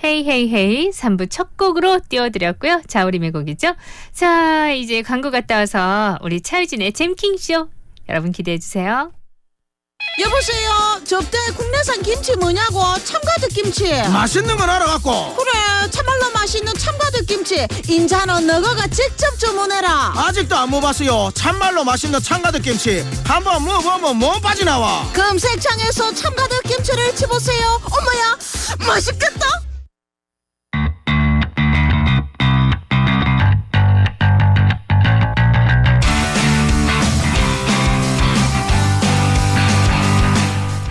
헤이헤이헤이 3부 첫 곡으로 띄워드렸고요. 자우림의 곡이죠. 자, 이제 광고 갔다 와서 우리 차유진의 잼킹쇼 여러분 기대해주세요. 여보세요. 저때 국내산 김치 뭐냐고. 참가득 김치. 맛있는 건 알아갖고. 그래 참말로 맛있는 참가득 김치. 인자는 너가 직접 주문해라. 아직도 안 먹어봤어요. 참말로 맛있는 참가득 김치. 한번 먹어보면 못 빠져나와. 검색창에서 참가득 김치를 치보세요. 어머야 맛있겠다.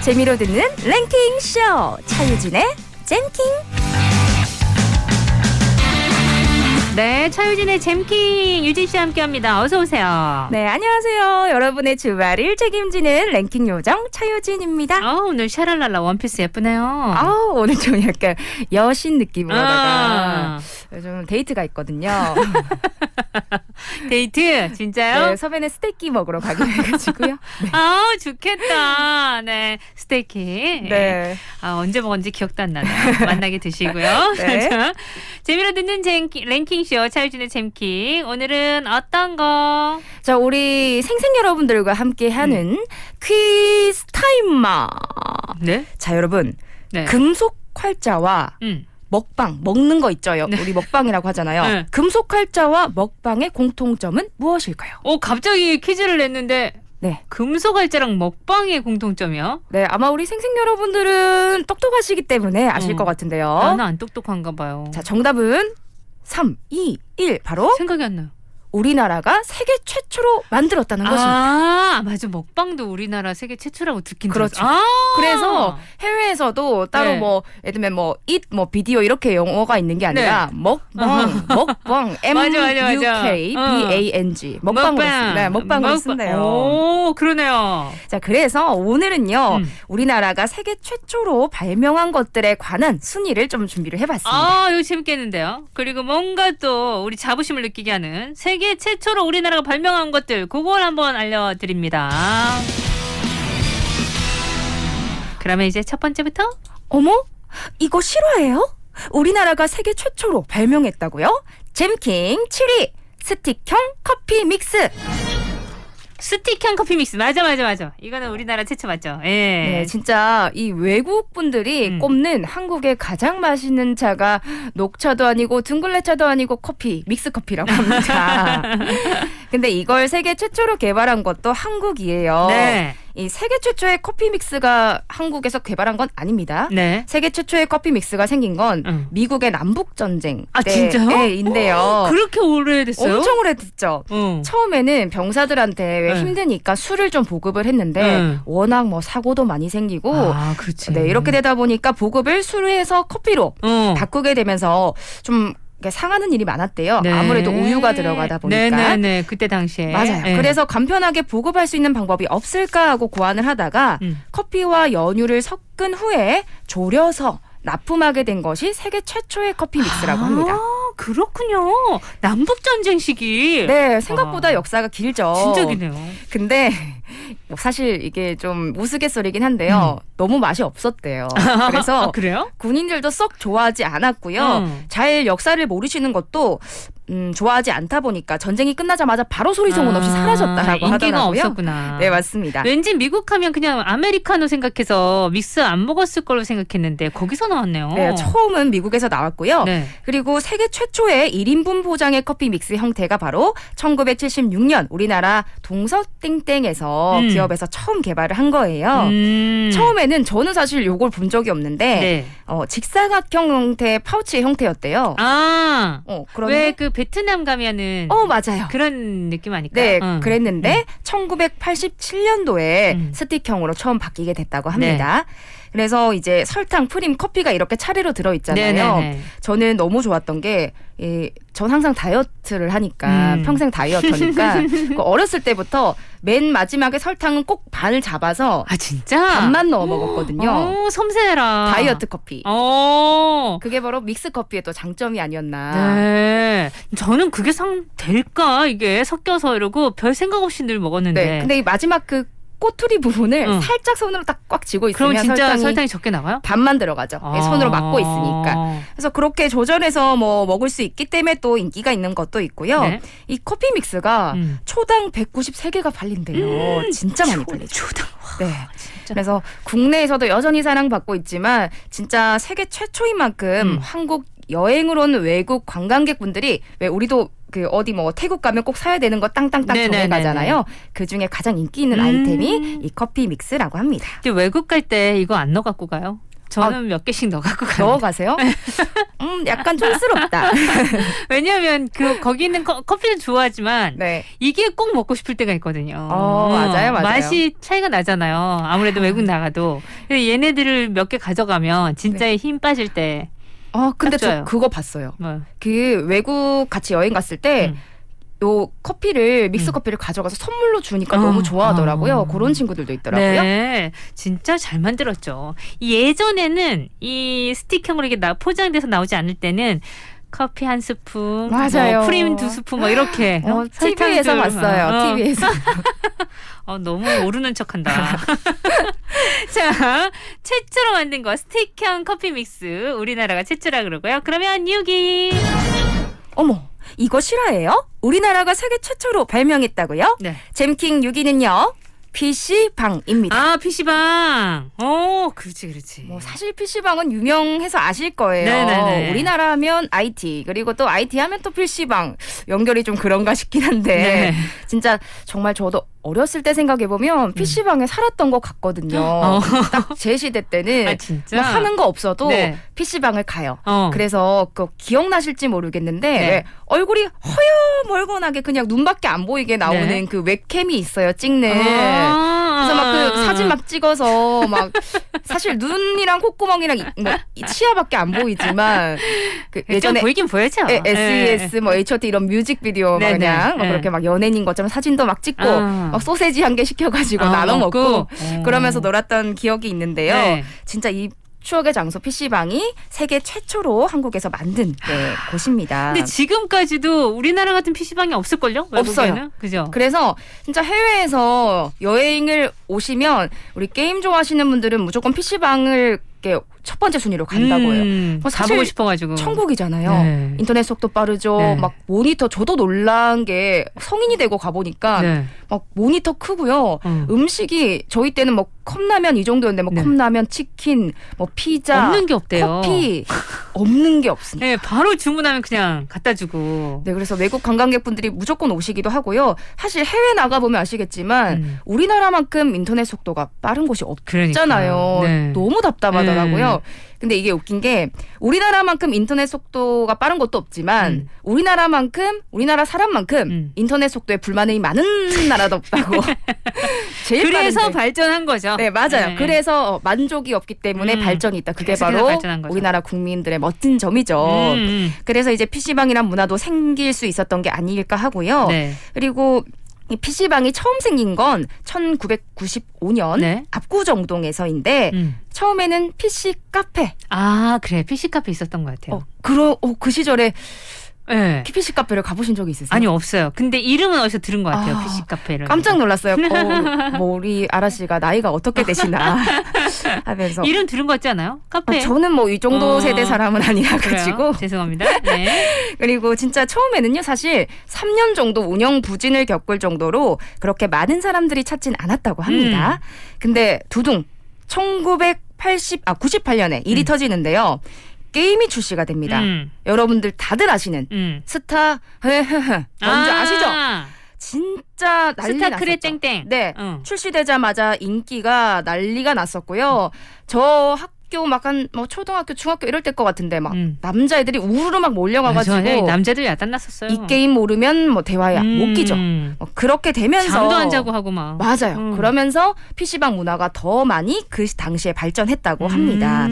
재미로 듣는 랭킹 쇼 차유진의 잼킹. 네, 차유진의 잼킹 유진 씨 함께합니다. 어서 오세요. 네, 안녕하세요. 여러분의 주말을 책임지는 랭킹 요정 차유진입니다. 오늘 샤랄랄라 원피스 예쁘네요. 오늘 좀 약간 여신 느낌으로다가 좀 데이트가 있거든요. 데이트 진짜요? 네, 섭외는 스테이키 먹으러 가기로 해가지고요. 네. 좋겠다. 네, 스테이키. 네. 언제 먹었는지 기억도 안 나네요. 만나게 드시고요. 네. 자, 재미로 듣는 랭킹쇼 차유진의 잼킹. 오늘은 어떤 거? 자, 우리 생생 여러분들과 함께하는 퀴즈 타임마. 네. 자, 여러분. 네. 금속 활자와 먹방, 먹는 거 있죠. 우리 먹방이라고 하잖아요. 네. 금속 활자와 먹방의 공통점은 무엇일까요? 갑자기 퀴즈를 냈는데 네. 금속 활자랑 먹방의 공통점이요? 네, 아마 우리 생생 여러분들은 똑똑하시기 때문에 아실 것 같은데요. 나는 안 똑똑한가 봐요. 자, 정답은 3, 2, 1 바로 생각이 안 나요. 우리나라가 세계 최초로 만들었다는 것입니다. 맞아. 먹방도 우리나라 세계 최초라고 듣긴 그렇죠. 들었어요. 그래서 해외에서도 따로 네. 예를 들면 비디오 이렇게 영어가 있는 게 아니라 먹방, M-U-K-B-A-N-G 먹방으로 쓴, 네, 먹방으로 쓴대요. 오, 그러네요. 자, 그래서 오늘은요 우리나라가 세계 최초로 발명한 것들에 관한 순위를 좀 준비를 해봤습니다. 이거 재밌겠는데요. 그리고 뭔가 또 우리 자부심을 느끼게 하는 세계 최초로 우리나라가 발명한 것들 그걸 한번 알려드립니다. 그러면 이제 첫 번째부터 어머? 이거 실화예요? 우리나라가 세계 최초로 발명했다고요? 잼킹 7위 스틱형 커피 믹스. 스틱형 커피 믹스 맞아. 이거는 우리나라 최초 맞죠? 예. 네, 진짜 이 외국 분들이 꼽는 한국의 가장 맛있는 차가 녹차도 아니고 둥글레차도 아니고 커피, 믹스 커피라고 합니다. 근데 이걸 세계 최초로 개발한 것도 한국이에요. 네. 이 세계 최초의 커피 믹스가 한국에서 개발한 건 아닙니다. 네. 세계 최초의 커피 믹스가 생긴 건 미국의 남북 전쟁 때인데요. 그렇게 오래됐어요? 엄청 오래됐죠. 처음에는 병사들한테 왜 힘드니까 술을 좀 보급을 했는데 워낙 사고도 많이 생기고 그렇지. 네, 이렇게 되다 보니까 보급을 술을 해서 커피로 바꾸게 되면서 좀 상하는 일이 많았대요. 네. 아무래도 우유가 들어가다 보니까. 네. 그때 당시에. 맞아요. 네. 그래서 간편하게 보급할 수 있는 방법이 없을까 하고 고안을 하다가 커피와 연유를 섞은 후에 졸여서 납품하게 된 것이 세계 최초의 커피 믹스라고 합니다. 그렇군요. 남북전쟁 시기. 네, 생각보다 역사가 길죠. 진짜 기네요. 근데 사실 이게 좀 우스갯소리긴 한데요. 너무 맛이 없었대요. 그래서 그래요? 군인들도 썩 좋아하지 않았고요. 잘 역사를 모르시는 것도 좋아하지 않다 보니까 전쟁이 끝나자마자 바로 소리 소문 없이 사라졌다라고 인기가 하더라고요. 없었구나. 네, 맞습니다. 왠지 미국 하면 그냥 아메리카노 생각해서 믹스 안 먹었을 걸로 생각했는데 거기서 나왔네요. 네, 처음은 미국에서 나왔고요. 네. 그리고 세계 최초의 1인분 포장의 커피 믹스 형태가 바로 1976년 우리나라 동서땡땡에서 기업에서 처음 개발을 한 거예요. 처음에는 저는 사실 요걸 본 적이 없는데 직사각형 형태의 파우치 형태였대요. 왜 그 베트남 가면은 맞아요. 그런 느낌 아닐까요? 네, 그랬는데 1987년도에 스틱형으로 처음 바뀌게 됐다고 합니다. 그래서 이제 설탕, 프림, 커피가 이렇게 차례로 들어있잖아요. 네네네. 저는 너무 좋았던 게 전 항상 다이어트를 하니까 평생 다이어터니까 어렸을 때부터 맨 마지막에 설탕은 꼭 반을 잡아서 진짜? 반만 넣어 먹었거든요. 섬세해라. 다이어트 커피. 그게 바로 믹스 커피의 또 장점이 아니었나. 네. 저는 그게 될까 이게 섞여서 이러고 별 생각 없이 늘 먹었는데. 네. 근데 이 마지막 그 꼬투리 부분을 살짝 손으로 딱 꽉 쥐고 있으면 그럼 진짜 설탕이 적게 나가요? 반만 들어가죠. 손으로 막고 있으니까. 그래서 그렇게 조절해서 뭐 먹을 수 있기 때문에 또 인기가 있는 것도 있고요. 네. 이 커피 믹스가 초당 193개가 팔린대요. 진짜 많이 팔리죠. 초당. 네. 그래서 국내에서도 여전히 사랑받고 있지만 진짜 세계 최초인 만큼 한국 여행을 온 외국 관광객분들이 왜 우리도 그 어디 뭐 태국 가면 꼭 사야 되는 거 땅땅땅 정해 가잖아요. 그 중에 가장 인기 있는 아이템이 이 커피 믹스라고 합니다. 근데 외국 갈 때 이거 안 넣어 갖고 가요? 저는 몇 개씩 넣어 갖고 가요. 넣어 가세요? 약간 촌스럽다. 왜냐하면 거기 있는 커피는 좋아하지만 네. 이게 꼭 먹고 싶을 때가 있거든요. 맞아요. 맛이 차이가 나잖아요. 아무래도 외국 나가도. 얘네들을 몇 개 가져가면 진짜 힘 빠질 때. 근데 딱 좋아요. 저 그거 봤어요. 뭐. 그 외국 같이 여행 갔을 때 요 커피를 믹스 커피를 가져가서 선물로 주니까 너무 좋아하더라고요. 그런 친구들도 있더라고요. 네, 진짜 잘 만들었죠. 예전에는 이 스틱형으로 이렇게 포장돼서 나오지 않을 때는 커피 한 스푼, 맞아요. 뭐 프림 2스푼 뭐 이렇게 TV에서 봤어요. TV에서. 너무 모르는 척한다. 자, 최초로 만든 거 스틱형 커피 믹스 우리나라가 최초라 그러고요. 그러면 6위. 어머, 이거 실화예요? 우리나라가 세계 최초로 발명했다고요? 네. 잼킹 6위는요. PC방입니다. 아, PC방. 그렇지. 뭐 사실 PC방은 유명해서 아실 거예요. 네네네. 우리나라 하면 IT, 그리고 또 IT 하면 또 PC방. 연결이 좀 그런가 싶긴 한데 진짜 정말 저도 어렸을 때 생각해보면 PC방에 살았던 것 같거든요. 딱 제 시대 때는 진짜? 뭐 하는 거 없어도 네. PC방을 가요. 그래서 기억나실지 모르겠는데 왜 얼굴이 허여멀건하게 그냥 눈밖에 안 보이게 나오는 그 웹캠이 있어요. 찍는. 그래서 막 그 사진 막 찍어서 막 사실 눈이랑 콧구멍이랑 뭐 치아밖에 안 보이지만 그 예전에 보이긴 보였죠. SES 뭐 H.O.T 이런 뮤직비디오 막 그냥 막 그렇게 막 연예인인 것처럼 사진도 막 찍고 막 소세지 한 개 시켜가지고 나눠 먹고 그러면서 놀았던 기억이 있는데요. 진짜 이 추억의 장소 PC방이 세계 최초로 한국에서 만든 곳입니다. 근데 지금까지도 우리나라 같은 PC방이 없을걸요? 없어요. 그죠? 그래서 진짜 해외에서 여행을 오시면 우리 게임 좋아하시는 분들은 무조건 PC방을 첫 번째 순위로 간다고 해요. 가보고 싶어가지고. 천국이잖아요. 인터넷 속도 빠르죠. 막 모니터 저도 놀란 게 성인이 되고 가보니까 막 모니터 크고요. 음식이 저희 때는 뭐 컵라면 이 정도였는데 뭐 컵라면, 치킨, 뭐 피자, 없는 게 없대요. 커피 없는 게 없습니다. 네, 바로 주문하면 그냥 갖다 주고. 네, 그래서 외국 관광객분들이 무조건 오시기도 하고요. 사실 해외 나가 보면 아시겠지만 우리나라만큼 인터넷 속도가 빠른 곳이 없잖아요. 너무 답답하더라고요. 근데 이게 웃긴 게 우리나라만큼 인터넷 속도가 빠른 곳도 없지만 우리나라 사람만큼 인터넷 속도에 불만이 많은 나라도 없다고. 제일 그래서 빠른데. 발전한 거죠. 네, 맞아요. 그래서 만족이 없기 때문에 발전이 있다. 그게 바로 우리나라 국민들의 멋진 점이죠. 그래서 이제 PC방이란 문화도 생길 수 있었던 게 아닐까 하고요. 그리고 이 PC방이 처음 생긴 건 1995년 압구정동에서인데 처음에는 PC 카페. 아, 그래. PC 카페 있었던 것 같아요. 그 시절에 네. PC 카페를 가보신 적이 있으세요? 아니, 없어요. 근데 이름은 어디서 들은 것 같아요. PC 카페를. 깜짝 놀랐어요. 뭐 우리 아라 씨가 나이가 어떻게 되시나 하면서. 이름 들은 거 같지 않아요? 카페. 저는 뭐 이 정도 세대 사람은 아니라 가지고. 죄송합니다. 네. 그리고 진짜 처음에는요, 사실 3년 정도 운영 부진을 겪을 정도로 그렇게 많은 사람들이 찾진 않았다고 합니다. 근데 두둥 98년에 일이 터지는데요. 게임이 출시가 됩니다. 여러분들 다들 아시는 스타 뭔지 아시죠? 진짜 난리 났었죠. 스타크래 땡땡. 네, 출시되자마자 인기가 난리가 났었고요. 저 학교 막 한 뭐 초등학교, 중학교 이럴 때 것 같은데 막 남자애들이 우르르 막 몰려가가지고 남자들 야단 났었어요. 이 게임 모르면 뭐 대화에 못 끼죠. 뭐 그렇게 되면서 잠도 안 자고 하고 막. 맞아요. 그러면서 PC방 문화가 더 많이 그 당시에 발전했다고 합니다.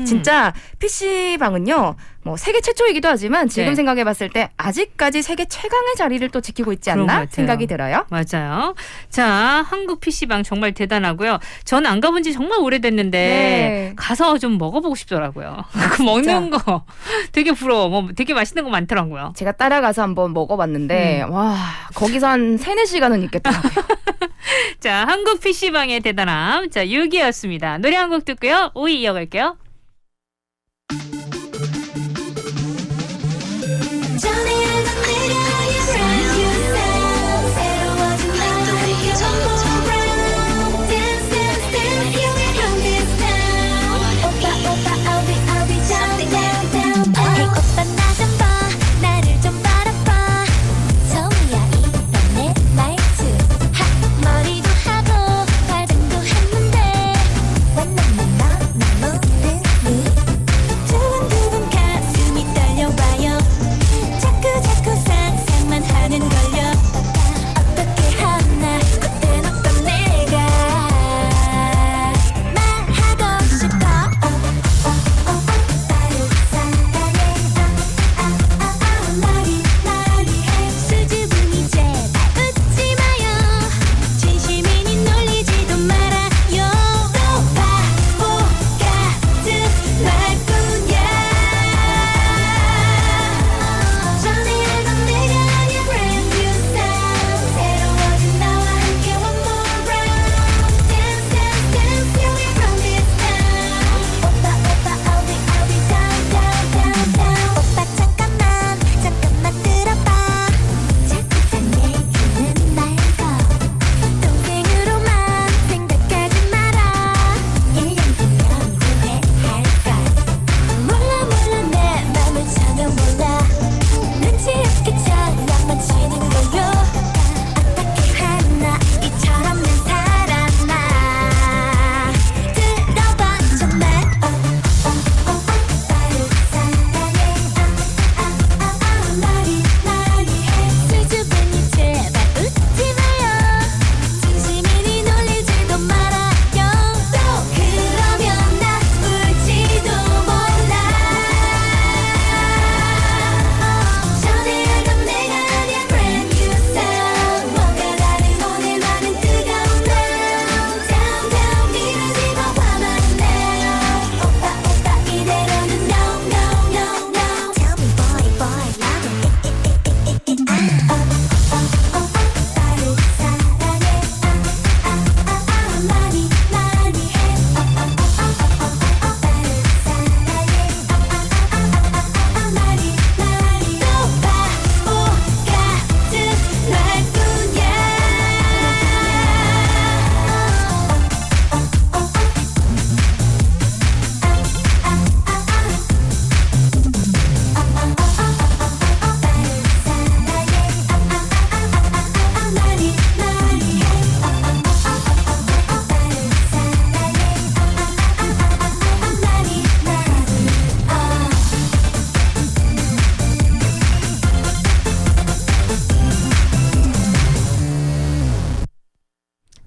진짜 PC방은요, 뭐 세계 최초이기도 하지만 지금 생각해봤을 때 아직까지 세계 최강의 자리를 또 지키고 있지 않나 생각이 들어요. 맞아요. 자, 한국 PC방 정말 대단하고요. 전 안 가본 지 정말 오래됐는데 가서 좀 먹어보고 싶더라고요. 그 먹는 거 되게 부러워. 뭐 되게 맛있는 거 많더라고요. 제가 따라가서 한번 먹어봤는데 와, 거기서 한 3-4시간은 있겠더라고요. 자, 한국 PC방의 대단함. 자, 6위였습니다. 노래 한 곡 듣고요. 5위 이어갈게요. 전에 알던 내가 brand new sound 새로워진 너의 전부 brown dance dance dance here we from this town 오빠 I'll be down down down Hey 오빠 나 좀 봐 나를 좀 바라봐 처음이야 이런 내 말투 머리도 하고 화장도 했는데 왜 너무 모르니 두근두근 가슴이 떨려와요 자꾸 상상만 하는 걸요 어떻게 하나 그땐 어떤 내가 말하고 싶어 나를 사랑해 머리해 수줍음이 제발 웃지 마요 진심이니 놀리지도 말아요 또 바보 같은 말뿐이야 전에 알던 내가 아니야 brand new sound 새로워진 나와 함께 one more round dance dance dance here we from this town 오빠 I'll be down down down down 오빠 잠깐만 들어봐 자꾸 딴 얘기는 말고 동생으로만 생각하지 마라 1년 뒤면 후회할걸 몰라 내 맘을 전혀 몰라 눈치 없게 장난만 치는 거요 어떻게 하나 이처럼 난 살았나 들어봐 정말 나를 사랑해 머리해 수줍으니 제발 웃지 마요 진심이니 놀리지도 말아요 또 그러면 나 울지도 몰라 전에 알던 내가 아니야 brand new sound 뭐가 다른 오늘 나는 뜨거운 now down down 미루지마 화만 now 오빠 이대로는 no no no no tell me boy 나도 나를 사랑해 많이 해 나를 사랑해 또 바보 같은 말뿐이야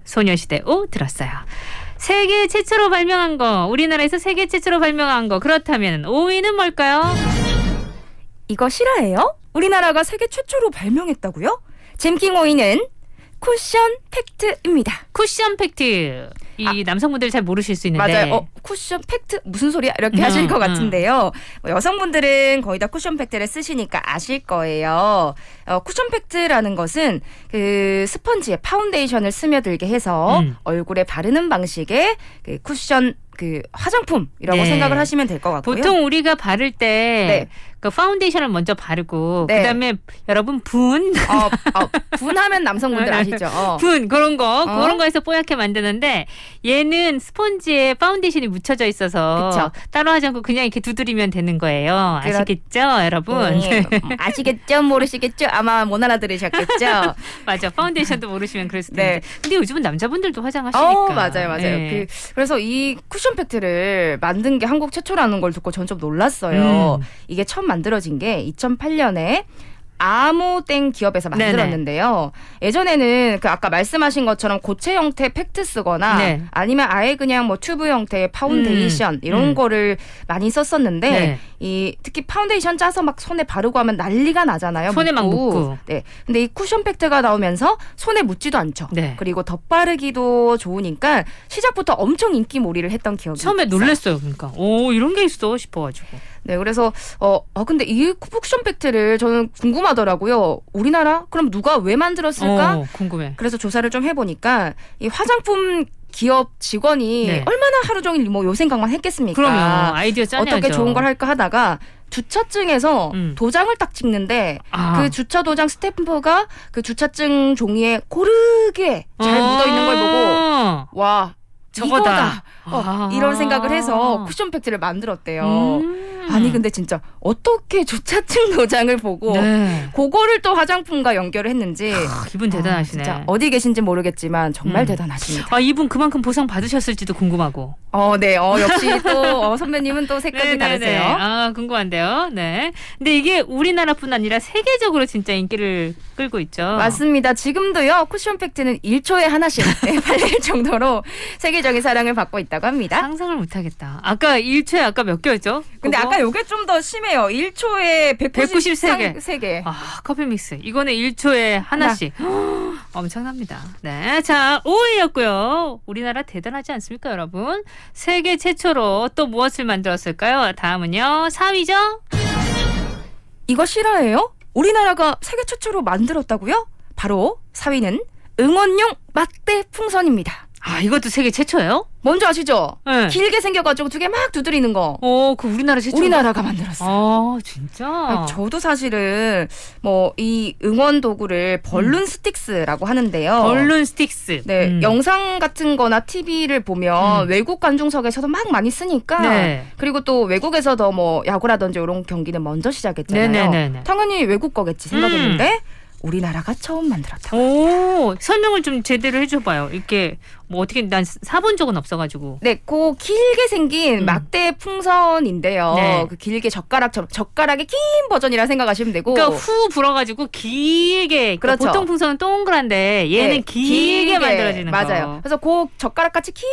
소녀시대 오 들었어요. 세계 최초로 발명한 거, 우리나라에서 세계 최초로 발명한 거, 그렇다면 5위는 뭘까요? 이거 실화예요? 우리나라가 세계 최초로 발명했다고요? 잼킹 5위는 쿠션 팩트입니다. 쿠션 팩트. 이 남성분들 잘 모르실 수 있는데. 맞아요. 쿠션 팩트 무슨 소리야? 이렇게 하실 것 같은데요. 여성분들은 거의 다 쿠션 팩트를 쓰시니까 아실 거예요. 쿠션 팩트라는 것은 그 스펀지에 파운데이션을 스며들게 해서 얼굴에 바르는 방식의 그 쿠션 그 화장품이라고 생각을 하시면 될 것 같고요. 보통 우리가 바를 때 그 파운데이션을 먼저 바르고 그다음에 여러분 분하면 남성분들 아시죠? 분 그런 거에서 뽀얗게 만드는데 얘는 스펀지에 파운데이션이 묻혀져 있어서 그쵸? 따로 하지 않고 그냥 이렇게 두드리면 되는 거예요. 아시겠죠, 여러분? 네. 아시겠죠? 모르시겠죠? 아마 못 알아들으셨겠죠? 맞아. 파운데이션도 모르시면 그럴 수도 있는데. 근데 요즘은 남자분들도 화장하시니까. 맞아요. 네. 그래서 이 쿠션 팩트를 만든 게 한국 최초라는 걸 듣고 전 좀 놀랐어요. 이게 처음 만들어진 게 2008년에 아모땡 기업에서 만들었는데요. 예전에는 그 아까 말씀하신 것처럼 고체 형태 팩트 쓰거나 아니면 아예 그냥 뭐 튜브 형태의 파운데이션 이런 거를 많이 썼었는데 특히 파운데이션 짜서 막 손에 바르고 하면 난리가 나잖아요. 손에 막 묻고. 네. 근데 이 쿠션 팩트가 나오면서 손에 묻지도 않죠. 그리고 덧바르기도 좋으니까 시작부터 엄청 인기몰이를 했던 기억이 처음에 있어요. 놀랐어요. 그러니까 오 이런 게 있어 싶어가지고. 네, 그래서 근데 이 쿠션 팩트를 저는 궁금하더라고요. 우리나라? 그럼 누가 왜 만들었을까? 궁금해. 그래서 조사를 좀 해보니까 이 화장품 기업 직원이 네. 얼마나 하루 종일 뭐 요 생각만 했겠습니까? 그럼요. 아이디어 짜내야죠. 어떻게 좋은 걸 할까 하다가 주차증에서 도장을 딱 찍는데 그 주차 도장 스탬프가 그 주차증 종이에 고르게 잘 묻어 있는 걸 보고 와 저거다. 이거다. 이런 생각을 해서 쿠션 팩트를 만들었대요. 아니 근데 진짜 어떻게 주차증 도장을 보고 그거를 또 화장품과 연결을 했는지 기분 대단하시네. 진짜 어디 계신지 모르겠지만 정말 대단하십니다. 이분 그만큼 보상 받으셨을지도 궁금하고. 네. 역시 또 선배님은 또 색깔이 다르세요. 궁금한데요. 네. 근데 이게 우리나라뿐 아니라 세계적으로 진짜 인기를 끌고 있죠. 맞습니다. 지금도요. 쿠션 팩트는 1초에 하나씩 팔릴 정도로 세계적인 사랑을 받고 있다고 합니다. 상상을 못하겠다. 아까 1초에 아까 몇 개였죠? 근데 아까 요게 좀 더 심해요. 1초에 193개. 3개. 커피 믹스. 이거는 1초에 하나씩. 엄청납니다. 네. 자, 5위였고요. 우리나라 대단하지 않습니까, 여러분? 세계 최초로 또 무엇을 만들었을까요? 다음은요. 4위죠? 이거 실화예요? 우리나라가 세계 최초로 만들었다고요? 바로 4위는 응원용 막대 풍선입니다. 이것도 세계 최초예요? 뭔지 아시죠? 네. 길게 생겨가지고 두 개 막 두드리는 거. 그 우리나라 최초. 우리나라가 만들었어요. 진짜? 저도 사실은 이 응원 도구를 벌룬 스틱스라고 하는데요. 벌룬 스틱스. 네, 영상 같은 거나 TV를 보면 외국 관중석에서도 막 많이 쓰니까 그리고 또 외국에서도 뭐 야구라든지 이런 경기는 먼저 시작했잖아요. 당연히 외국 거겠지 생각했는데 우리나라가 처음 만들었다고. 설명을 좀 제대로 해줘봐요. 이렇게 뭐 어떻게 난 사본 적은 없어가지고. 네, 그 길게 생긴 막대 풍선인데요. 네. 그 길게 젓가락의 긴 버전이라 생각하시면 되고. 그러니까 후 불어가지고 길게. 그렇죠. 보통 풍선은 동그란데 얘는 길게 만들어지는 거. 맞아요. 그래서 그 젓가락같이 긴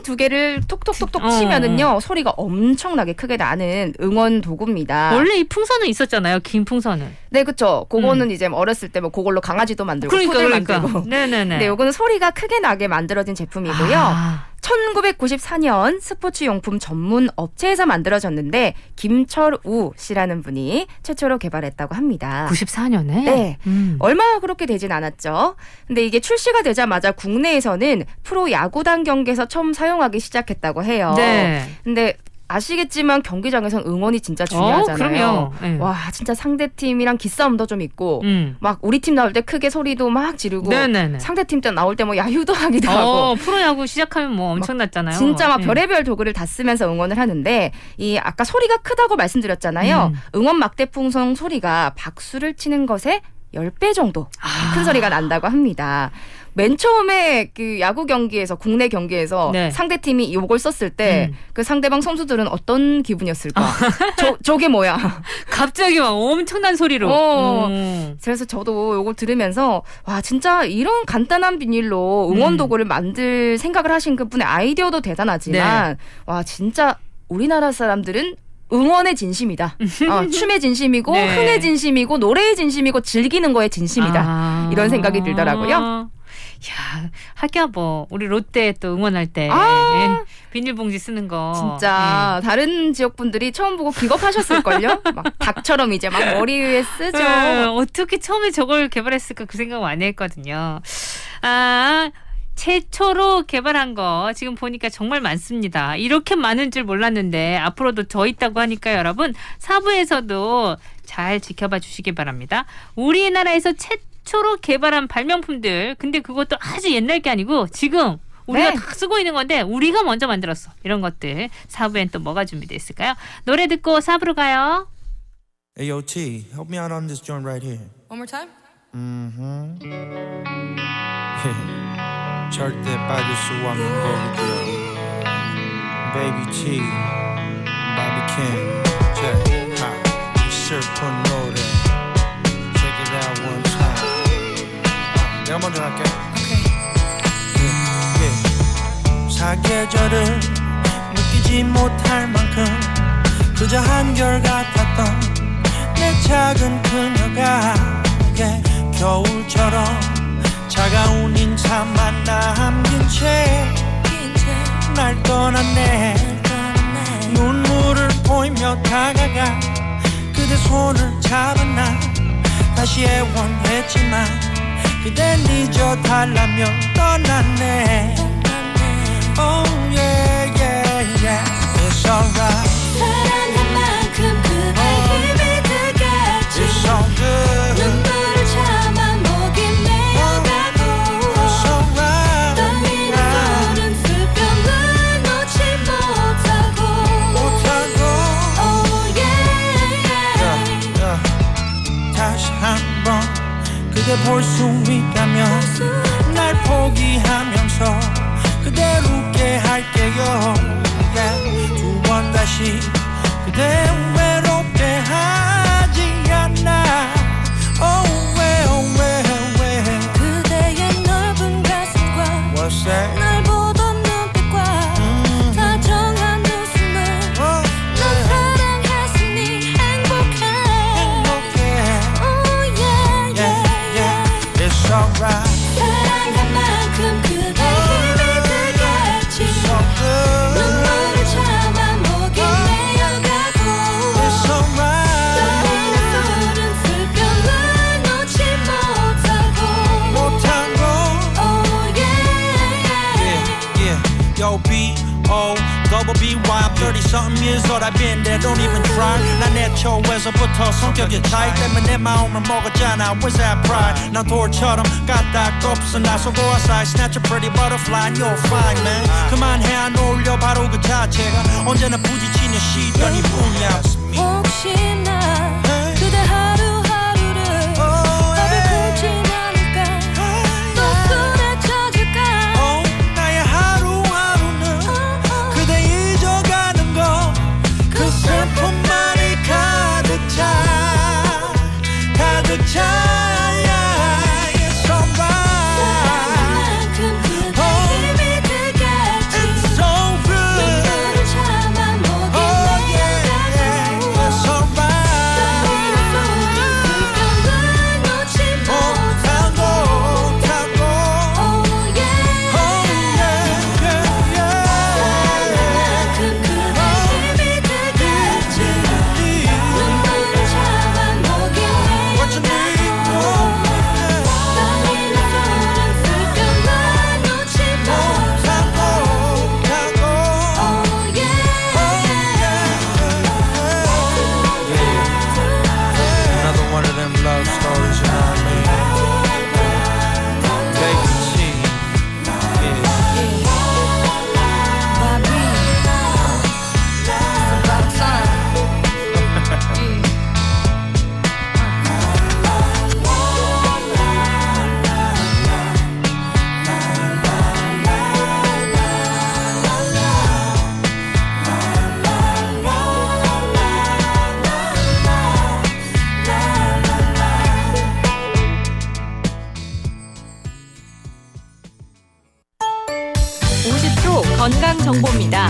두 개를 톡톡톡톡 치면은요 소리가 엄청나게 크게 나는 응원 도구입니다. 원래 이 풍선은 있었잖아요. 긴 풍선은. 네, 그렇죠. 그거는 이제 어렸을 때 뭐 그걸로 강아지도 만들고 푸들 만들고. 네네네. 네, 요거는 소리가 크게 나게 만들어진 제품이고요. 1994년 스포츠용품 전문 업체에서 만들어졌는데 김철우 씨라는 분이 최초로 개발했다고 합니다. 94년에? 네. 얼마 그렇게 되진 않았죠. 근데 이게 출시가 되자마자 국내에서는 프로 야구단 경기에서 처음 사용하기 시작했다고 해요. 네. 근데 아시겠지만 경기장에선 응원이 진짜 중요하잖아요. 그럼요. 와, 진짜 상대팀이랑 기싸움도 좀 있고 막 우리 팀 나올 때 크게 소리도 막 지르고 상대팀 때 나올 때 뭐 야유도 하기도 하고. 프로야구 시작하면 뭐 엄청났잖아요. 진짜 막 별의별 도구를 다 쓰면서 응원을 하는데 이 아까 소리가 크다고 말씀드렸잖아요. 응원 막대풍선 소리가 박수를 치는 것에 10배 정도 큰 소리가 난다고 합니다. 맨 처음에 그 야구 경기에서 국내 경기에서 상대팀이 요걸 썼을 때 그 상대방 선수들은 어떤 기분이었을까? 저게 뭐야? 갑자기 막 엄청난 소리로. 그래서 저도 요걸 들으면서 와 진짜 이런 간단한 비닐로 응원 도구를 만들 생각을 하신 그분의 아이디어도 대단하지만 와 진짜 우리나라 사람들은 응원의 진심이다. 춤의 진심이고 흥의 진심이고 노래의 진심이고 즐기는 거에 진심이다. 이런 생각이 들더라고요. 야, 하기야 뭐 우리 롯데 또 응원할 때 비닐봉지 쓰는 거 진짜 다른 지역 분들이 처음 보고 기겁하셨을걸요? 막 닭처럼 이제 막 머리 위에 쓰죠. 어떻게 처음에 저걸 개발했을까 그 생각 많이 했거든요. 최초로 개발한 거 지금 보니까 정말 많습니다. 이렇게 많은 줄 몰랐는데 앞으로도 더 있다고 하니까 여러분 4부에서도 잘 지켜봐 주시기 바랍니다. 우리나라에서 최초로 개발한 발명품들, 근데 그것도 아주 옛날 게 아니고 지금 우리가 다 쓰고 있는 건데 우리가 먼저 만들었어. 이런 것들 4부엔 또 뭐가 준비되어 있을까요? 노래 듣고 4부로 가요. Hey, yo, T, help me out on this joint right here. One more time? 절대 빠질 수 없는 곡이고요. Baby T, Bobby Kim, Jack, 이 슬픈 노래. Check it out one time. 내가 먼저 할게. 사계절을 느끼지 못할 만큼 그저 한결 같았던 내 작은 그녀가 겨울처럼 차가운 인사만 남긴 채 날 떠났네. 눈물을 보이며 다가가 그대 손을 잡은 나 다시 애원했지만 그댄 잊어달라며 떠났네. Oh yeah yeah yeah It's alright. 사랑한 만큼 그대 힘이 되겠지. It's all good. 눈물을 참아 목이 메어가고 It's alright. 떨리는 손은 수평을 놓지 못하고 Oh yeah 다시 한번 그대 볼 수 있다면 날 포기하면서 그댈 웃게 할게요. 두 번 다시 그대 외롭게 하지 않아. Oh 왜 그대의 넓은 가슴과 What's that? 날 보던 눈빛과 다정한 웃음을 넌 사랑했으니 행복해. Oh yeah It's alright. 사랑한 만큼 그대 힘이 되겠지. 눈물을 참아 목이 메어가고 It's alright. 떨리는 손은 수평을 놓지 못하고 Oh yeah Yo, B.O.double-B.Y. I'm 30-something years old. I've been there, don't even try. 난 애초에서부터 성격의 차이 때문에 마음을 먹었잖아. Where's that pride? 난 돌처럼 까딱없어 나서고 aside. Snatch a pretty butterfly and you'll find, man. 그만해 안 어울려 바로 그 자체가 언제나 부딪히는 시련이 뿐이야. 혹시나 그대 하루하루를 밥을 굶진 않을까 또 술에 젖을까 나의 하루하루는 그대 잊어가는 거 그 슬픔만이 가득 차 It's alright. 만큼 그대 힘이 되겠지 It's so good. 눈물을 참아 목이 메어가고 It's alright. 떨리는 손은 수평을 놓지 못하고 Oh 만큼 그대 힘이 되겠지 눈물을 참아 목이 메어가고 떨리는 손은 수평을 놓지 못하고 Another one of them love stories, you know what I mean? Baby G. 건강 정보입니다.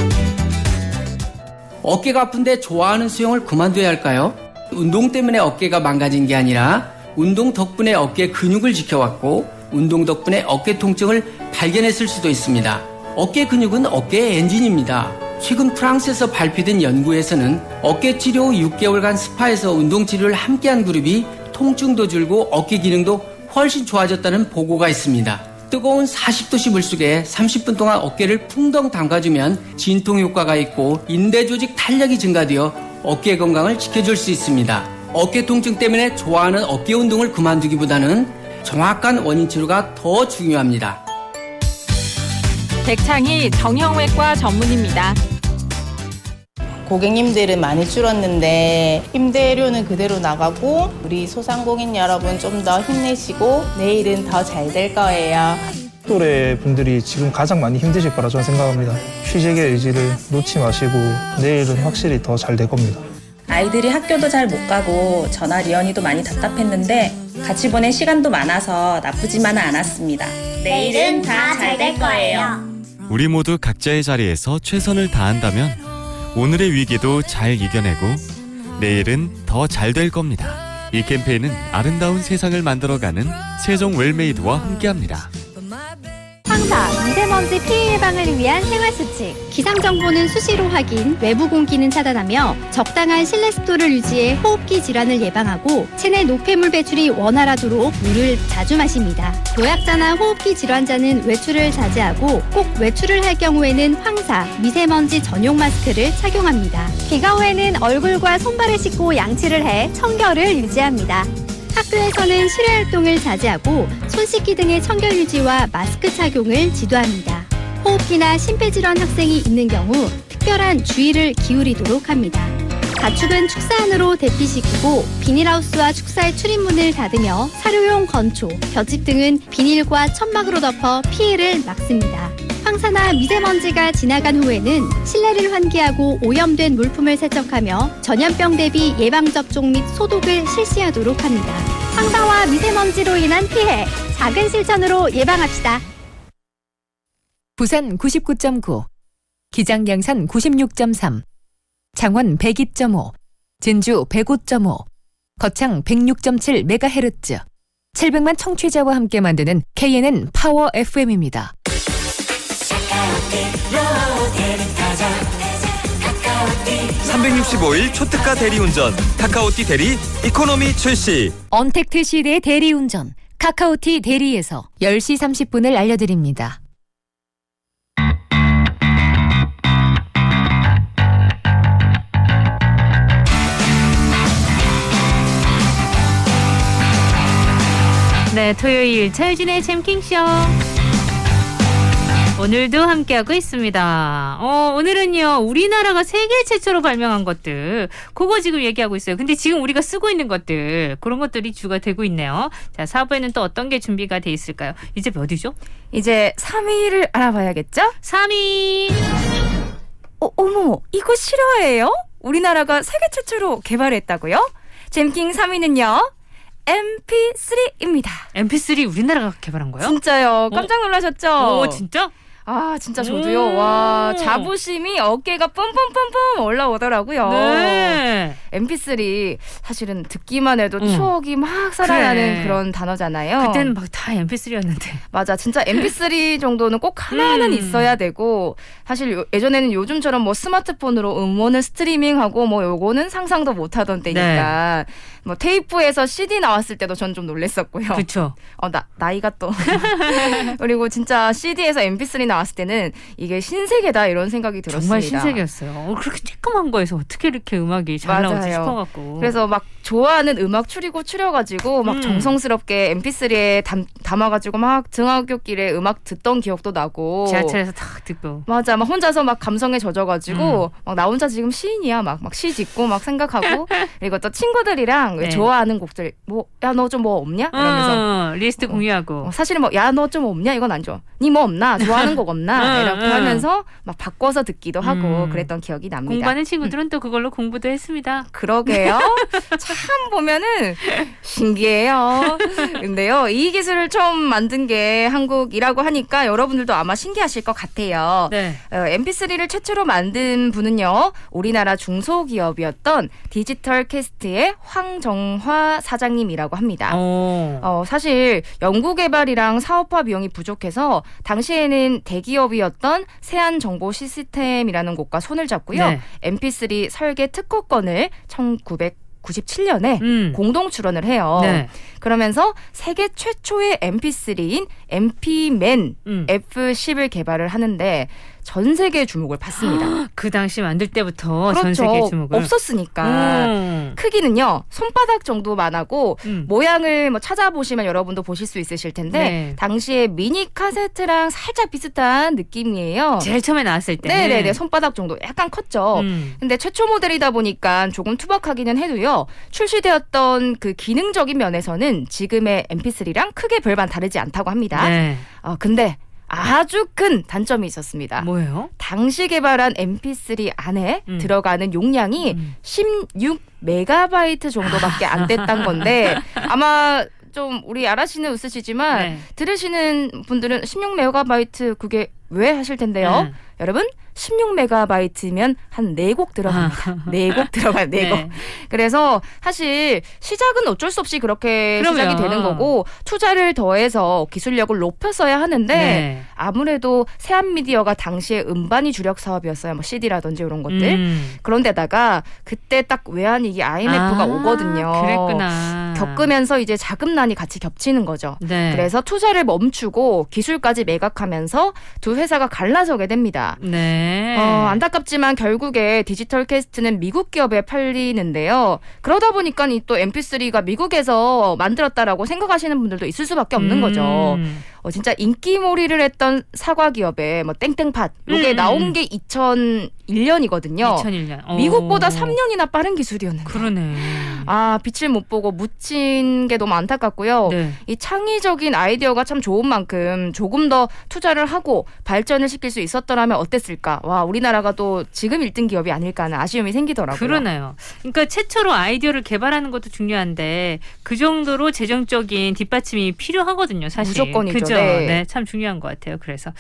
어깨가 아픈데 좋아하는 수영을 그만둬야 할까요? 운동 때문에 어깨가 망가진 게 아니라 운동 덕분에 어깨 근육을 지켜왔고 운동 덕분에 어깨 통증을 발견했을 수도 있습니다. 어깨 근육은 어깨의 엔진입니다. 최근 프랑스에서 발표된 연구에서는 어깨 치료 후 6개월간 스파에서 운동 치료를 함께한 그룹이 통증도 줄고 어깨 기능도 훨씬 좋아졌다는 보고가 있습니다. 뜨거운 40도씨 물속에 30분 동안 어깨를 풍덩 담가주면 진통 효과가 있고 인대 조직 탄력이 증가되어 어깨 건강을 지켜줄 수 있습니다. 어깨 통증 때문에 좋아하는 어깨 운동을 그만두기보다는 정확한 원인 치료가 더 중요합니다. 백창희 정형외과 전문입니다. 고객님들은 많이 줄었는데 임대료는 그대로 나가고 우리 소상공인 여러분 좀 더 힘내시고 내일은 더 잘 될 거예요. 또래 분들이 지금 가장 많이 힘드실 거라 저는 생각합니다. 취직의 의지를 놓지 마시고 내일은 확실히 더 잘 될 겁니다. 아이들이 학교도 잘 못 가고 전화 리언이도 많이 답답했는데 같이 보낸 시간도 많아서 나쁘지만은 않았습니다. 내일은 다 잘 될 거예요. 우리 모두 각자의 자리에서 최선을 다한다면 오늘의 위기도 잘 이겨내고 내일은 더 잘 될 겁니다. 이 캠페인은 아름다운 세상을 만들어가는 세종 웰메이드와 함께합니다. 황사, 미세먼지 피해 예방을 위한 생활수칙. 기상정보는 수시로 확인, 외부 공기는 차단하며 적당한 실내 습도를 유지해 호흡기 질환을 예방하고 체내 노폐물 배출이 원활하도록 물을 자주 마십니다. 노약자나 호흡기 질환자는 외출을 자제하고 꼭 외출을 할 경우에는 황사, 미세먼지 전용 마스크를 착용합니다. 비가 후에는 얼굴과 손발을 씻고 양치를 해 청결을 유지합니다. 학교에서는 실외 활동을 자제하고 손 씻기 등의 청결 유지와 마스크 착용을 지도합니다. 호흡기나 심폐질환 학생이 있는 경우 특별한 주의를 기울이도록 합니다. 가축은 축사 안으로 대피시키고 비닐하우스와 축사의 출입문을 닫으며 사료용 건초, 볏짚 등은 비닐과 천막으로 덮어 피해를 막습니다. 황사나 미세먼지가 지나간 후에는 실내를 환기하고 오염된 물품을 세척하며 전염병 대비 예방접종 및 소독을 실시하도록 합니다. 황사와 미세먼지로 인한 피해, 작은 실천으로 예방합시다. 부산 99.9, 기장양산 96.3, 창원 102.5, 진주 105.5, 거창 106.7MHz, 700만 청취자와 함께 만드는 KNN 파워 FM입니다. 365일 초특가 대리운전 카카오티 대리 이코노미 출시. 언택트 시대의 대리운전 카카오티 대리에서 10시 30분을 알려드립니다. 네, 토요일 차유진의 잼킹쇼. 오늘도 함께하고 있습니다. 오늘은요, 우리나라가 세계 최초로 발명한 것들, 그거 지금 얘기하고 있어요. 근데 지금 우리가 쓰고 있는 것들, 그런 것들이 주가 되고 있네요. 자, 4부에는 또 어떤 게 준비가 돼 있을까요? 이제 몇이죠? 이제 3위를 알아봐야겠죠? 3위. 어머, 이거 실화예요? 우리나라가 세계 최초로 개발했다고요? 잼킹 3위는요? MP3입니다. MP3 우리나라가 개발한 거예요? 진짜요. 깜짝 놀라셨죠? 진짜? 아, 진짜 저도요. 와, 자부심이 어깨가 뿜뿜뿜뿜 올라오더라고요. 네. MP3 사실은 듣기만 해도 추억이 막 살아나는 그런 단어잖아요. 그때는 막 다 MP3였는데. 맞아. 진짜 MP3 정도는 꼭 하나는 있어야 되고, 사실 예전에는 요즘처럼 뭐 스마트폰으로 음원을 스트리밍하고 뭐 요거는 상상도 못 하던 때니까. 네. 뭐 테이프에서 CD 나왔을 때도 전 좀 놀랬었고요. 그렇죠. 나이가 또. 그리고 진짜 CD에서 MP3 나왔을 때는 이게 신세계다 이런 생각이 들었습니다. 정말 신세계였어요. 그렇게 쬐끄만 거에서 어떻게 이렇게 음악이 잘 나오지 싶어갖고. 그래서 막 좋아하는 음악 추려가지고 막 정성스럽게 MP3에 담아가지고 막 등하굣길에 음악 듣던 기억도 나고. 지하철에서 탁 듣고. 맞아. 막 혼자서 막 감성에 젖어가지고 막 나 혼자 지금 시인이야. 막 시 짓고 막 생각하고. 그리고 또 친구들이랑 네. 좋아하는 곡들 야 너 좀 뭐 없냐? 이러면서 리스트 공유하고. 사실은 뭐 야 너 좀 없냐? 이건 안 좋아. 니 뭐 없나? 좋아하는 곡 없나? 이렇게 하면서 막 바꿔서 듣기도 하고 그랬던 기억이 납니다. 공부하는 친구들은 또 그걸로 공부도 했습니다. 그러게요. 참 보면은 신기해요. 근데요, 이 기술을 처음 만든 게 한국이라고 하니까 여러분들도 아마 신기하실 것 같아요. 네. MP3를 최초로 만든 분은요, 우리나라 중소기업이었던 디지털 캐스트의 황정화 사장님이라고 합니다. 사실 연구개발이랑 사업화 비용이 부족해서 당시에는 대기업이었던 세안정보 시스템이라는 곳과 손을 잡고요. 네. MP3 설계 특허권을 1997년에 공동 출원을 해요. 네. 그러면서 세계 최초의 MP3인 MP-Man F10을 개발을 하는데 전 세계의 주목을 받습니다. 그 당시 만들 때부터 그렇죠. 전 세계 주목을. 없었으니까. 크기는요, 손바닥 정도만 하고 모양을 뭐 찾아보시면 여러분도 보실 수 있으실 텐데 네. 당시에 미니 카세트랑 살짝 비슷한 느낌이에요. 제일 처음에 나왔을 때. 네네네. 손바닥 정도 약간 컸죠. 근데 최초 모델이다 보니까 조금 투박하기는 해도요, 출시되었던 그 기능적인 면에서는 지금의 MP3랑 크게 별반 다르지 않다고 합니다. 네. 근데 아주 큰 단점이 있었습니다. 뭐예요? 당시 개발한 MP3 안에 들어가는 용량이 16MB 정도밖에 안 됐단 건데 아마 좀 우리 아라 씨는 웃으시지만 들으시는 분들은 16MB 그게 왜 하실 텐데요. 여러분 16메가바이트면 한 4곡 들어갑니다. 4곡 들어가요. 4곡. 네. 그래서 사실 시작은 어쩔 수 없이 그렇게 그럼요. 시작이 되는 거고 투자를 더해서 기술력을 높였어야 하는데 네. 아무래도 세안미디어가 당시에 음반이 주력 사업이었어요. 뭐 CD라든지 이런 것들. 그런데다가 그때 딱 외환위기 IMF가 오거든요. 그랬구나. 겪으면서 이제 자금난이 같이 겹치는 거죠. 네. 그래서 투자를 멈추고 기술까지 매각하면서 두 회사가 갈라서게 됩니다. 네. 안타깝지만 결국에 디지털 캐스트는 미국 기업에 팔리는데요. 그러다 보니까 이 또 MP3가 미국에서 만들었다라고 생각하시는 분들도 있을 수밖에 없는 거죠. 진짜 인기몰이를 했던 사과 기업에 뭐 땡땡팟 요게 나온 게 2001년이거든요. 2001년. 미국보다 3년이나 빠른 기술이었는데. 그러네. 빛을 못 보고 묻힌 게 너무 안타깝고요. 네. 이 창의적인 아이디어가 참 좋은 만큼 조금 더 투자를 하고 발전을 시킬 수 있었더라면 어땠을까? 와, 우리나라가 또 지금 1등 기업이 아닐까 하는 아쉬움이 생기더라고요. 그러네요. 그러니까 최초로 아이디어를 개발하는 것도 중요한데 그 정도로 재정적인 뒷받침이 필요하거든요. 사실. 무조건이죠. 그죠? 네. 네, 참 중요한 것 같아요. 그래서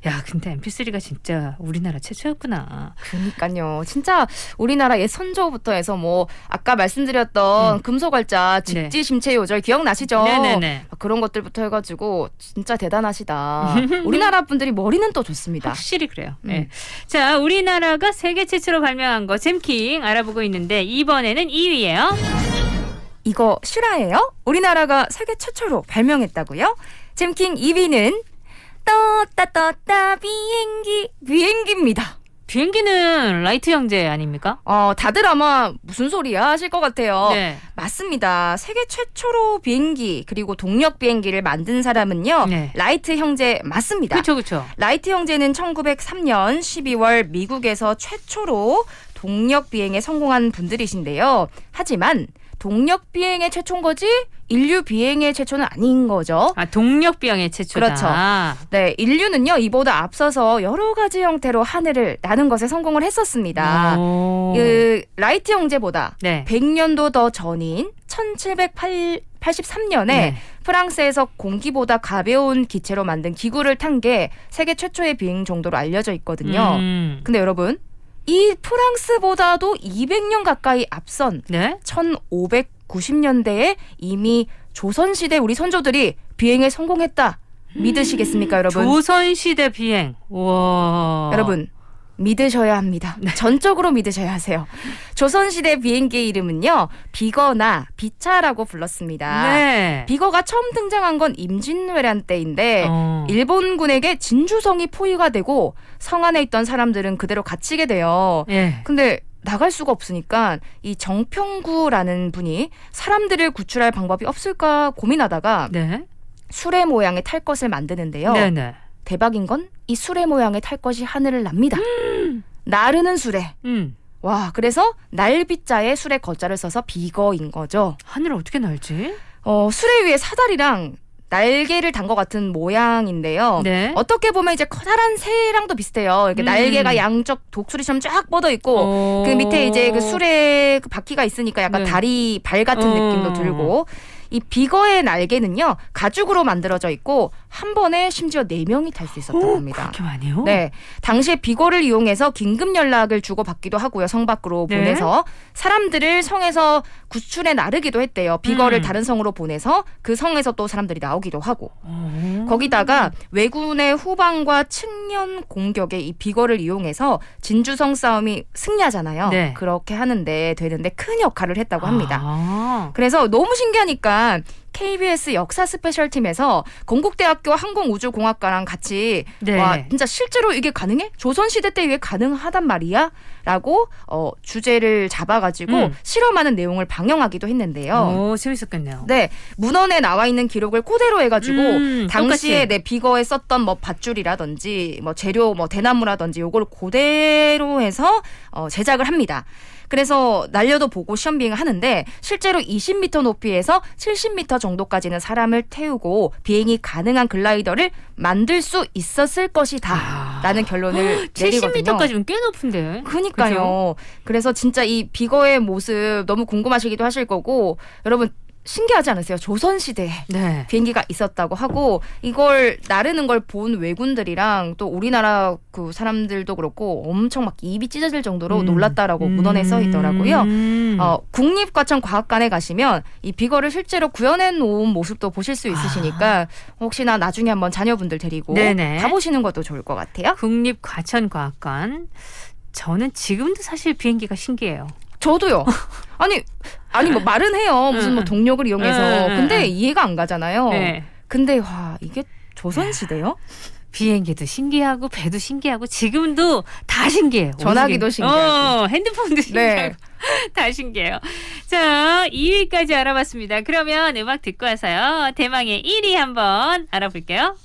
야, 근데 MP3가 진짜 우리나라 최초였구나. 그러니까요. 진짜 우리나라 옛 선조부터 해서 뭐 아까 말씀드렸던 금속활자 직지심체 요절 기억나시죠? 네네네. 그런 것들부터 해가지고 진짜 대단하시다. 우리나라 분들이 머리는 또 좋습니다. 확실히 그래요. 네. 자, 우리나라가 세계 최초로 발명한 거 잼킹 알아보고 있는데 이번에는 2위예요. 이거 실화예요? 우리나라가 세계 최초로 발명했다고요? 잼킹 2위는 떴다 비행기입니다. 비행기는 라이트 형제 아닙니까? 다들 아마 무슨 소리야 하실 것 같아요. 네. 맞습니다. 세계 최초로 비행기 그리고 동력 비행기를 만든 사람은요. 네. 라이트 형제 맞습니다. 그렇죠. 라이트 형제는 1903년 12월 미국에서 최초로 동력 비행에 성공한 분들이신데요. 하지만 동력 비행의 최초인 거지 인류 비행의 최초는 아닌 거죠. 동력 비행의 최초다. 그렇죠. 네, 인류는요 이보다 앞서서 여러 가지 형태로 하늘을 나는 것에 성공을 했었습니다. 그 라이트 형제보다 100년도 더 전인 1783년에 프랑스에서 공기보다 가벼운 기체로 만든 기구를 탄 게 세계 최초의 비행 정도로 알려져 있거든요. 근데 여러분 이 프랑스보다도 200년 가까이 앞선 1590년대에 이미 조선시대 우리 선조들이 비행에 성공했다. 믿으시겠습니까, 여러분? 조선시대 비행. 와. 여러분, 믿으셔야 합니다. 전적으로 믿으셔야 하세요. 조선시대 비행기의 이름은요. 비거나 비차라고 불렀습니다. 네. 비거가 처음 등장한 건 임진왜란 때인데 일본군에게 진주성이 포위가 되고 성 안에 있던 사람들은 그대로 갇히게 돼요. 근데 나갈 수가 없으니까 이 정평구라는 분이 사람들을 구출할 방법이 없을까 고민하다가 수레 모양의 탈 것을 만드는데요. 대박인 건 이 수레 모양의 탈 것이 하늘을 납니다. 나르는 수레. 와, 그래서 날비자에 수레 거자를 써서 비거인 거죠. 하늘을 어떻게 날지? 수레 위에 사다리랑 날개를 단 것 같은 모양인데요. 어떻게 보면 이제 커다란 새랑도 비슷해요. 이렇게 날개가 양쪽 독수리처럼 쫙 뻗어 있고 그 밑에 이제 그 수레 그 바퀴가 있으니까 약간 다리 발 같은 느낌도 들고 이 비거의 날개는요 가죽으로 만들어져 있고 한 번에 심지어 4명이 탈 수 있었다고 합니다. 그렇게 많이요? 네, 당시에 비거를 이용해서 긴급 연락을 주고받기도 하고요. 성 밖으로 보내서 사람들을 성에서 구출해 나르기도 했대요. 비거를 다른 성으로 보내서 그 성에서 또 사람들이 나오기도 하고 거기다가 왜군의 후방과 측면 공격에 이 비거를 이용해서 진주성 싸움이 승리하잖아요. 그렇게 하는데 되는데 큰 역할을 했다고 합니다. 그래서 너무 신기하니까 KBS 역사 스페셜팀에서 건국대학교 항공우주공학과랑 같이 와 진짜 실제로 이게 가능해? 조선시대 때 이게 가능하단 말이야? 라고 주제를 잡아가지고 실험하는 내용을 방영하기도 했는데요. 재밌었겠네요. 네, 문헌에 나와 있는 기록을 그대로 해가지고 당시에 비거에 썼던 뭐 밧줄이라든지 뭐 재료 뭐 대나무라든지 요걸 그대로 해서 제작을 합니다. 그래서 날려도 보고 시험 비행을 하는데 실제로 20m 높이에서 70m 정도까지는 사람을 태우고 비행이 가능한 글라이더를 만들 수 있었을 것이다 라는 결론을 내리거든요. 70m까지면 꽤 높은데. 그러니까요. 그래서 진짜 이 비거의 모습 너무 궁금하시기도 하실 거고 여러분 신기하지 않으세요? 조선시대에 네. 비행기가 있었다고 하고 이걸 나르는 걸 본 외군들이랑 또 우리나라 그 사람들도 그렇고 엄청 막 입이 찢어질 정도로 놀랐다라고 문헌에 써 있더라고요. 국립과천과학관에 가시면 이 비거를 실제로 구현해 놓은 모습도 보실 수 있으시니까 혹시나 나중에 한번 자녀분들 데리고 네네. 가보시는 것도 좋을 것 같아요. 국립과천과학관. 저는 지금도 사실 비행기가 신기해요. 저도요. 아니 뭐 말은 해요. 무슨 뭐 동력을 이용해서. 근데 이해가 안 가잖아요. 네. 근데 와 이게 조선시대요? 비행기도 신기하고 배도 신기하고 지금도 다 신기해요. 전화기도 신기하고. 핸드폰도 신기하고 다 신기해요. 자, 2위까지 알아봤습니다. 그러면 음악 듣고 와서요. 대망의 1위 한번 알아볼게요.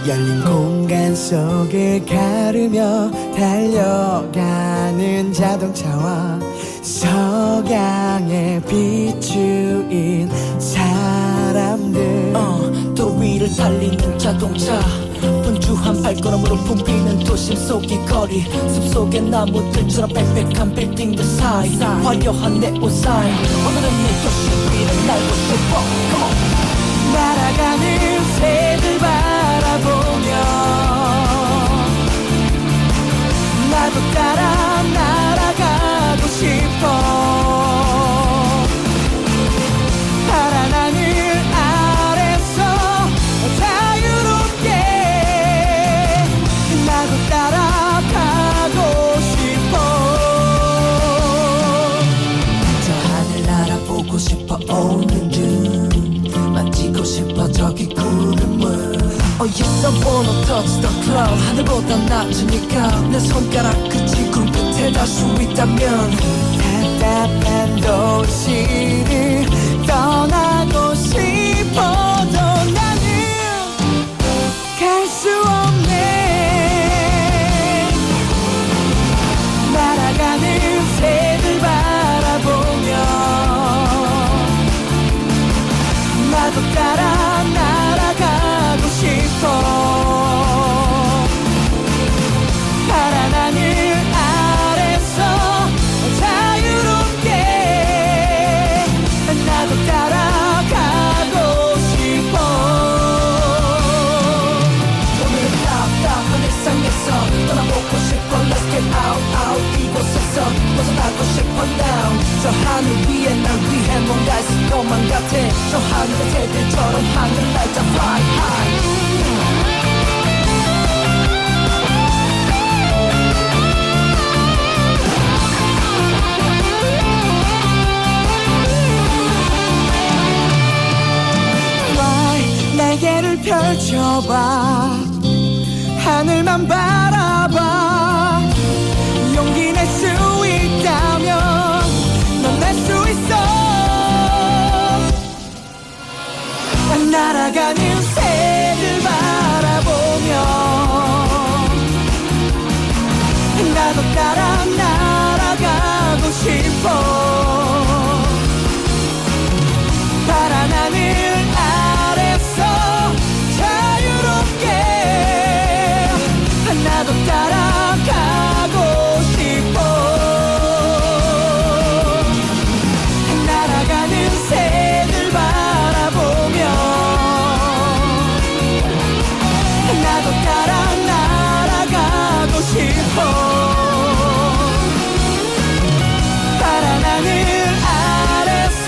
열린 공간 속을 가르며 달려가는 자동차와 석양에 비추인 사람들 또 위를 달리는 자동차 분주한 발걸음으로 붐비는 도심 속의 거리 숲속의 나무들처럼 빽빽한 빌딩들 사이 화려한 네온 사인 오늘은 이 도시 위를 날고 싶어 날아가는 새들 바라보며 나도 따라 날아가고 싶어 파란 하늘 아래서 자유롭게 나도 따라가고 싶어 저 하늘 날아보고 싶어 오는 듯 만지고 싶어 저기 구름을 어디서 보노 touch the cloud 하늘보다 낮으니까 내 손가락 끝이 구름 끝에 닿을 수 있다면 답답한 도시를 떠나고 싶어도 나는 갈 수 없네 날아가는 새들 바라보며 나도 따라 날아가고 싶어 파란 하늘 아래서 자유롭게 나도 따라가고 싶어 오늘은 답답한 일상에서 떠나보고 싶어 Let's get out out 이곳에서 벗어나고 싶어 now 저 하늘 위에 날 위해 뭔가 있을 것만 같아 저 하늘의 새들처럼 하늘 날자 fly high fly 날개를 펼쳐봐 하늘만 바라봐 용기 낼 수 있다면 넌 날 수 있어 날아가는 새들 바라보며 나도 따라 날아가고 싶어 파란 하늘 아래서 자유롭게 나도 따라가고 싶어 날아가는 새들 바라보며 나도 따라 날아가고 싶어 파란 하늘 아래서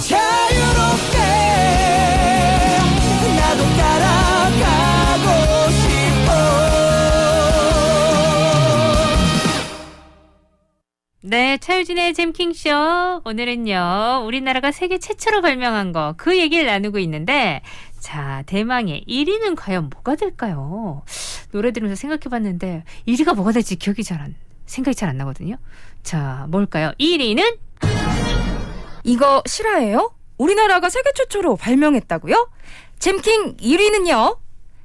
자유롭게 나도 따라가고 싶어 네, 차유진의 잼킹쇼. 오늘은요, 우리나라가 세계 최초로 발명한 거, 그 얘기를 나누고 있는데, 자, 대망의 1위는 과연 뭐가 될까요? 노래 들으면서 생각해봤는데, 1위가 뭐가 될지 생각이 잘 안 나거든요. 자, 뭘까요? 1위는? 이거 실화예요? 우리나라가 세계 최초로 발명했다고요? 잼킹 1위는요.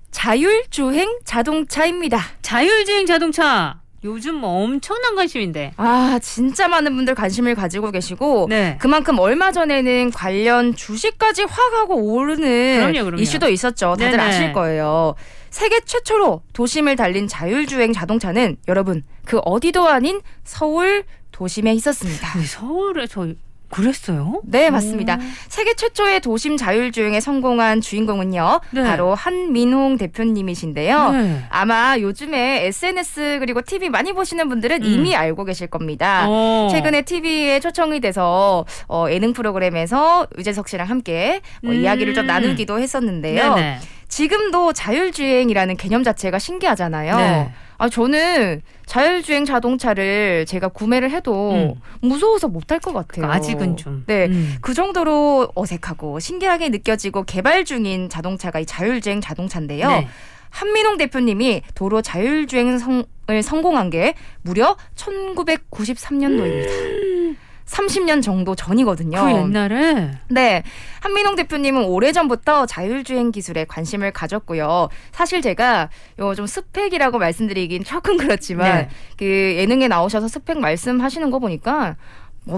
자율주행 자동차입니다. 자율주행 자동차. 요즘 뭐 엄청난 관심인데. 아, 진짜 많은 분들 관심을 가지고 계시고 네. 그만큼 얼마 전에는 관련 주식까지 확 하고 오르는 그럼요. 이슈도 있었죠. 다들 네네. 아실 거예요. 세계 최초로 도심을 달린 자율주행 자동차는 여러분 그 어디도 아닌 서울 도심에 있었습니다. 서울에 그랬어요? 네, 맞습니다. 세계 최초의 도심 자율주행에 성공한 주인공은요. 네. 바로 한민홍 대표님이신데요. 네. 아마 요즘에 SNS 그리고 TV 많이 보시는 분들은 이미 알고 계실 겁니다. 최근에 TV에 초청이 돼서 예능 프로그램에서 유재석 씨랑 함께 이야기를 좀 나누기도 했었는데요. 네네. 지금도 자율주행이라는 개념 자체가 신기하잖아요. 네. 저는 자율주행 자동차를 제가 구매를 해도 무서워서 못할 것 같아요. 아직은 좀. 네, 그 정도로 어색하고 신기하게 느껴지고 개발 중인 자동차가 이 자율주행 자동차인데요. 네. 한민홍 대표님이 도로 자율주행을 성공한 게 무려 1993년도입니다. 30년 정도 전이거든요. 그 옛날에? 네. 한민홍 대표님은 오래전부터 자율주행 기술에 관심을 가졌고요. 사실 제가 요 좀 스펙이라고 말씀드리긴 조금 그렇지만 네. 그 예능에 나오셔서 스펙 말씀하시는 거 보니까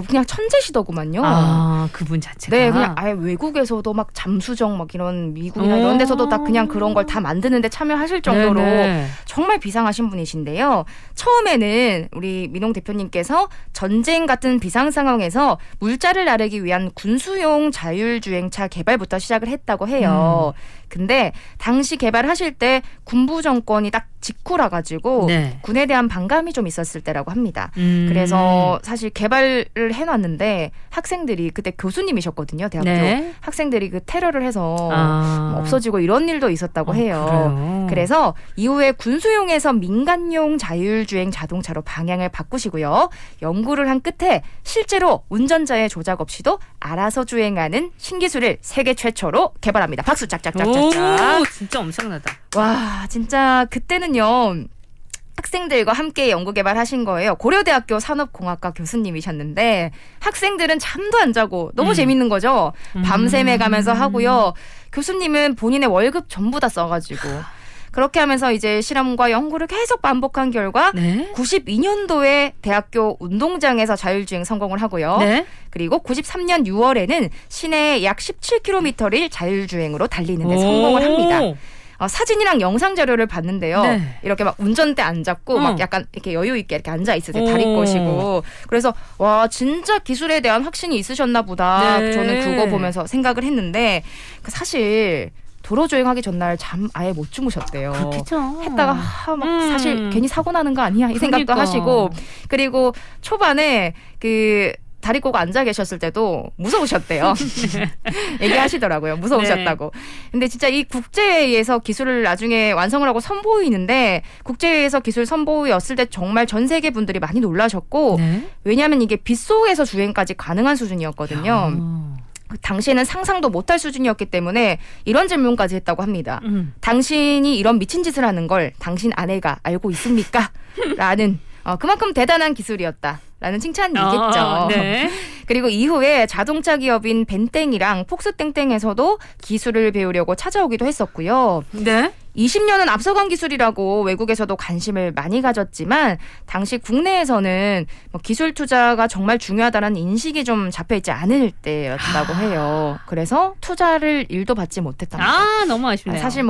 그냥 천재시더구만요. 아, 그분 자체가. 네, 그냥 아예 외국에서도 막 잠수정 막 이런 미국이나 이런 데서도 다 그냥 그런 걸 다 만드는데 참여하실 정도로 네네. 정말 비상하신 분이신데요. 처음에는 우리 민홍 대표님께서 전쟁 같은 비상 상황에서 물자를 나르기 위한 군수용 자율주행차 개발부터 시작을 했다고 해요. 근데 당시 개발하실 때 군부 정권이 딱 직후라 가지고 네. 군에 대한 반감이 좀 있었을 때라고 합니다. 그래서 사실 개발을 해놨는데 학생들이 그때 교수님이셨거든요. 대학교 네. 학생들이 그 테러를 해서 아. 없어지고 이런 일도 있었다고 해요. 그래요? 그래서 이후에 군수용에서 민간용 자율주행 자동차로 방향을 바꾸시고요. 연구를 한 끝에 실제로 운전자의 조작 없이도 알아서 주행하는 신기술을 세계 최초로 개발합니다. 박수 짝짝짝짝짝. 오, 진짜 엄청나다. 와, 진짜 그때는요. 학생들과 함께 연구 개발하신 거예요. 고려대학교 산업공학과 교수님이셨는데 학생들은 잠도 안 자고 너무 재밌는 거죠. 밤샘에 가면서 하고요. 교수님은 본인의 월급 전부 다 써가지고 그렇게 하면서 이제 실험과 연구를 계속 반복한 결과 92년도에 대학교 운동장에서 자율주행 성공을 하고요. 네. 그리고 93년 6월에는 시내 약 17km를 자율주행으로 달리는 데 성공을 합니다. 사진이랑 영상 자료를 봤는데요. 네. 이렇게 막 운전대 안 잡고 막 약간 이렇게 여유 있게 이렇게 앉아 있으세요. 다리 꼬시고. 그래서 와 진짜 기술에 대한 확신이 있으셨나 보다. 네. 저는 그거 보면서 생각을 했는데 사실 도로 주행하기 전날 잠 아예 못 주무셨대요. 그렇겠죠. 했다가 막 사실 괜히 사고 나는 거 아니야 이 생각도 그러니까. 하시고 그리고 초반에 그 다리 꼬고 앉아 계셨을 때도 무서우셨대요. 얘기하시더라고요. 무서우셨다고. 근데 진짜 이 국제회의에서 기술을 나중에 완성을 하고 선보이는데 국제회의에서 기술 선보였을 때 정말 전 세계 분들이 많이 놀라셨고 왜냐하면 이게 빗속에서 주행까지 가능한 수준이었거든요. 당시에는 상상도 못할 수준이었기 때문에 이런 질문까지 했다고 합니다. 당신이 이런 미친 짓을 하는 걸 당신 아내가 알고 있습니까? 라는 그만큼 대단한 기술이었다라는 칭찬이겠죠. 네. 그리고 이후에 자동차 기업인 벤땡이랑 폭스땡땡에서도 기술을 배우려고 찾아오기도 했었고요. 네. 20년은 앞서간 기술이라고 외국에서도 관심을 많이 가졌지만 당시 국내에서는 기술 투자가 정말 중요하다는 인식이 좀 잡혀있지 않을 때였다고 해요. 그래서 투자를 일도 받지 못했답니다. 아, 너무 아쉽네요. 사실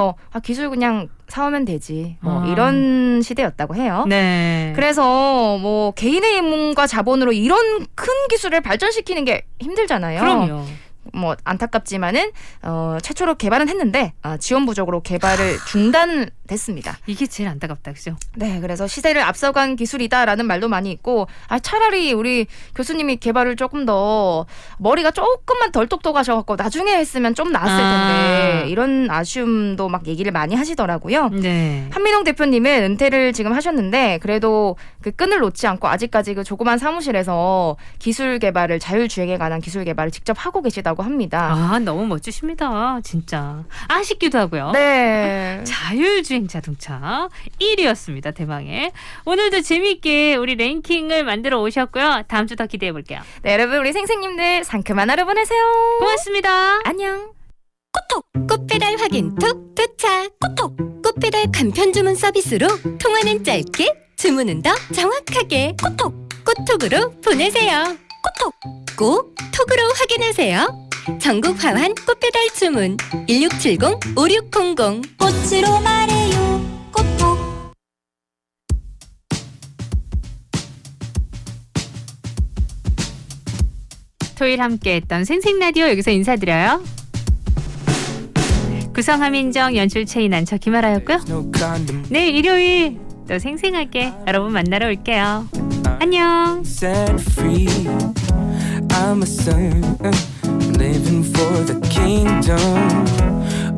기술 그냥 사오면 되지 이런 시대였다고 해요. 네. 그래서 개인의 힘과 자본으로 이런 큰 기술을 발전시키는 게 힘들잖아요. 그럼요. 안타깝지만은 최초로 개발은 했는데 지원 부족으로 개발을 중단됐습니다. 이게 제일 안타깝다, 그죠? 네, 그래서 시대를 앞서간 기술이다라는 말도 많이 있고 차라리 우리 교수님이 개발을 조금 더 머리가 조금만 덜 똑똑하셔갖고 나중에 했으면 좀 나았을 텐데 이런 아쉬움도 막 얘기를 많이 하시더라고요. 네. 한민홍 대표님은 은퇴를 지금 하셨는데 그래도 그 끈을 놓지 않고 아직까지 그 조그만 사무실에서 기술 개발을 자율주행에 관한 기술 개발을 직접 하고 계시다고 합니다. 아, 너무 멋지십니다. 진짜. 아쉽기도 하고요. 네. 자율주행 자동차 1위였습니다. 대망의. 오늘도 재미있게 우리 랭킹을 만들어 오셨고요. 다음 주 더 기대해 볼게요. 네, 여러분 우리 생생님들 상큼한 하루 보내세요. 고맙습니다. 안녕. 꽃배달 확인 톡 도착. 꽃배달 간편 주문 서비스로 통화는 짧게 주문은 더 정확하게 꼬톡으로 보내세요. 꼭 톡으로 확인하세요. 전국 화환 꽃배달 주문 1670-5600 꽃으로 말해요. 꼬톡. 토요일 함께했던 생생라디오 여기서 인사드려요. 구성 함인정 연출 최인한 저 김아라였고요. 내일 일요일 또 생생하게 여러분 만나러 올게요. 안녕. Set free. I'm a son, living for the kingdom.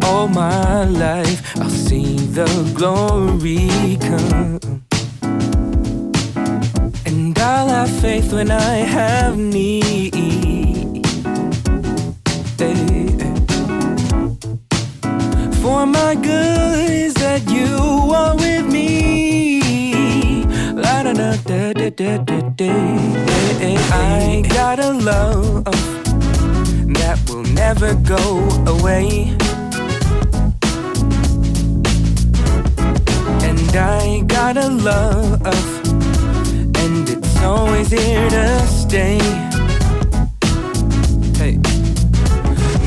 All my life I'll see the glory come. And I'll have faith when I have need. For my good is that you are with me. La da da da da da da da. I got a love that will never go away. And I got a love, and it's always here to stay. Hey,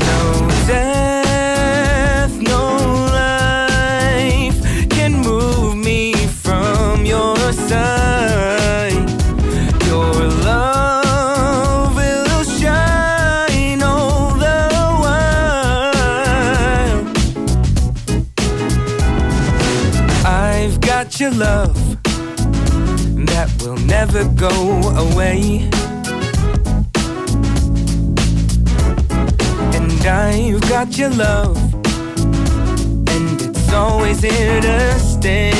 no death, no life can move me from your side. Your love will shine all the while. I've got your love that will never go away. And I've got your love, and it's always here to stay.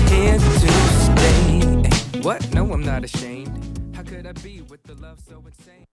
Here to stay. What? No, I'm not ashamed. How could I be with the love so insane?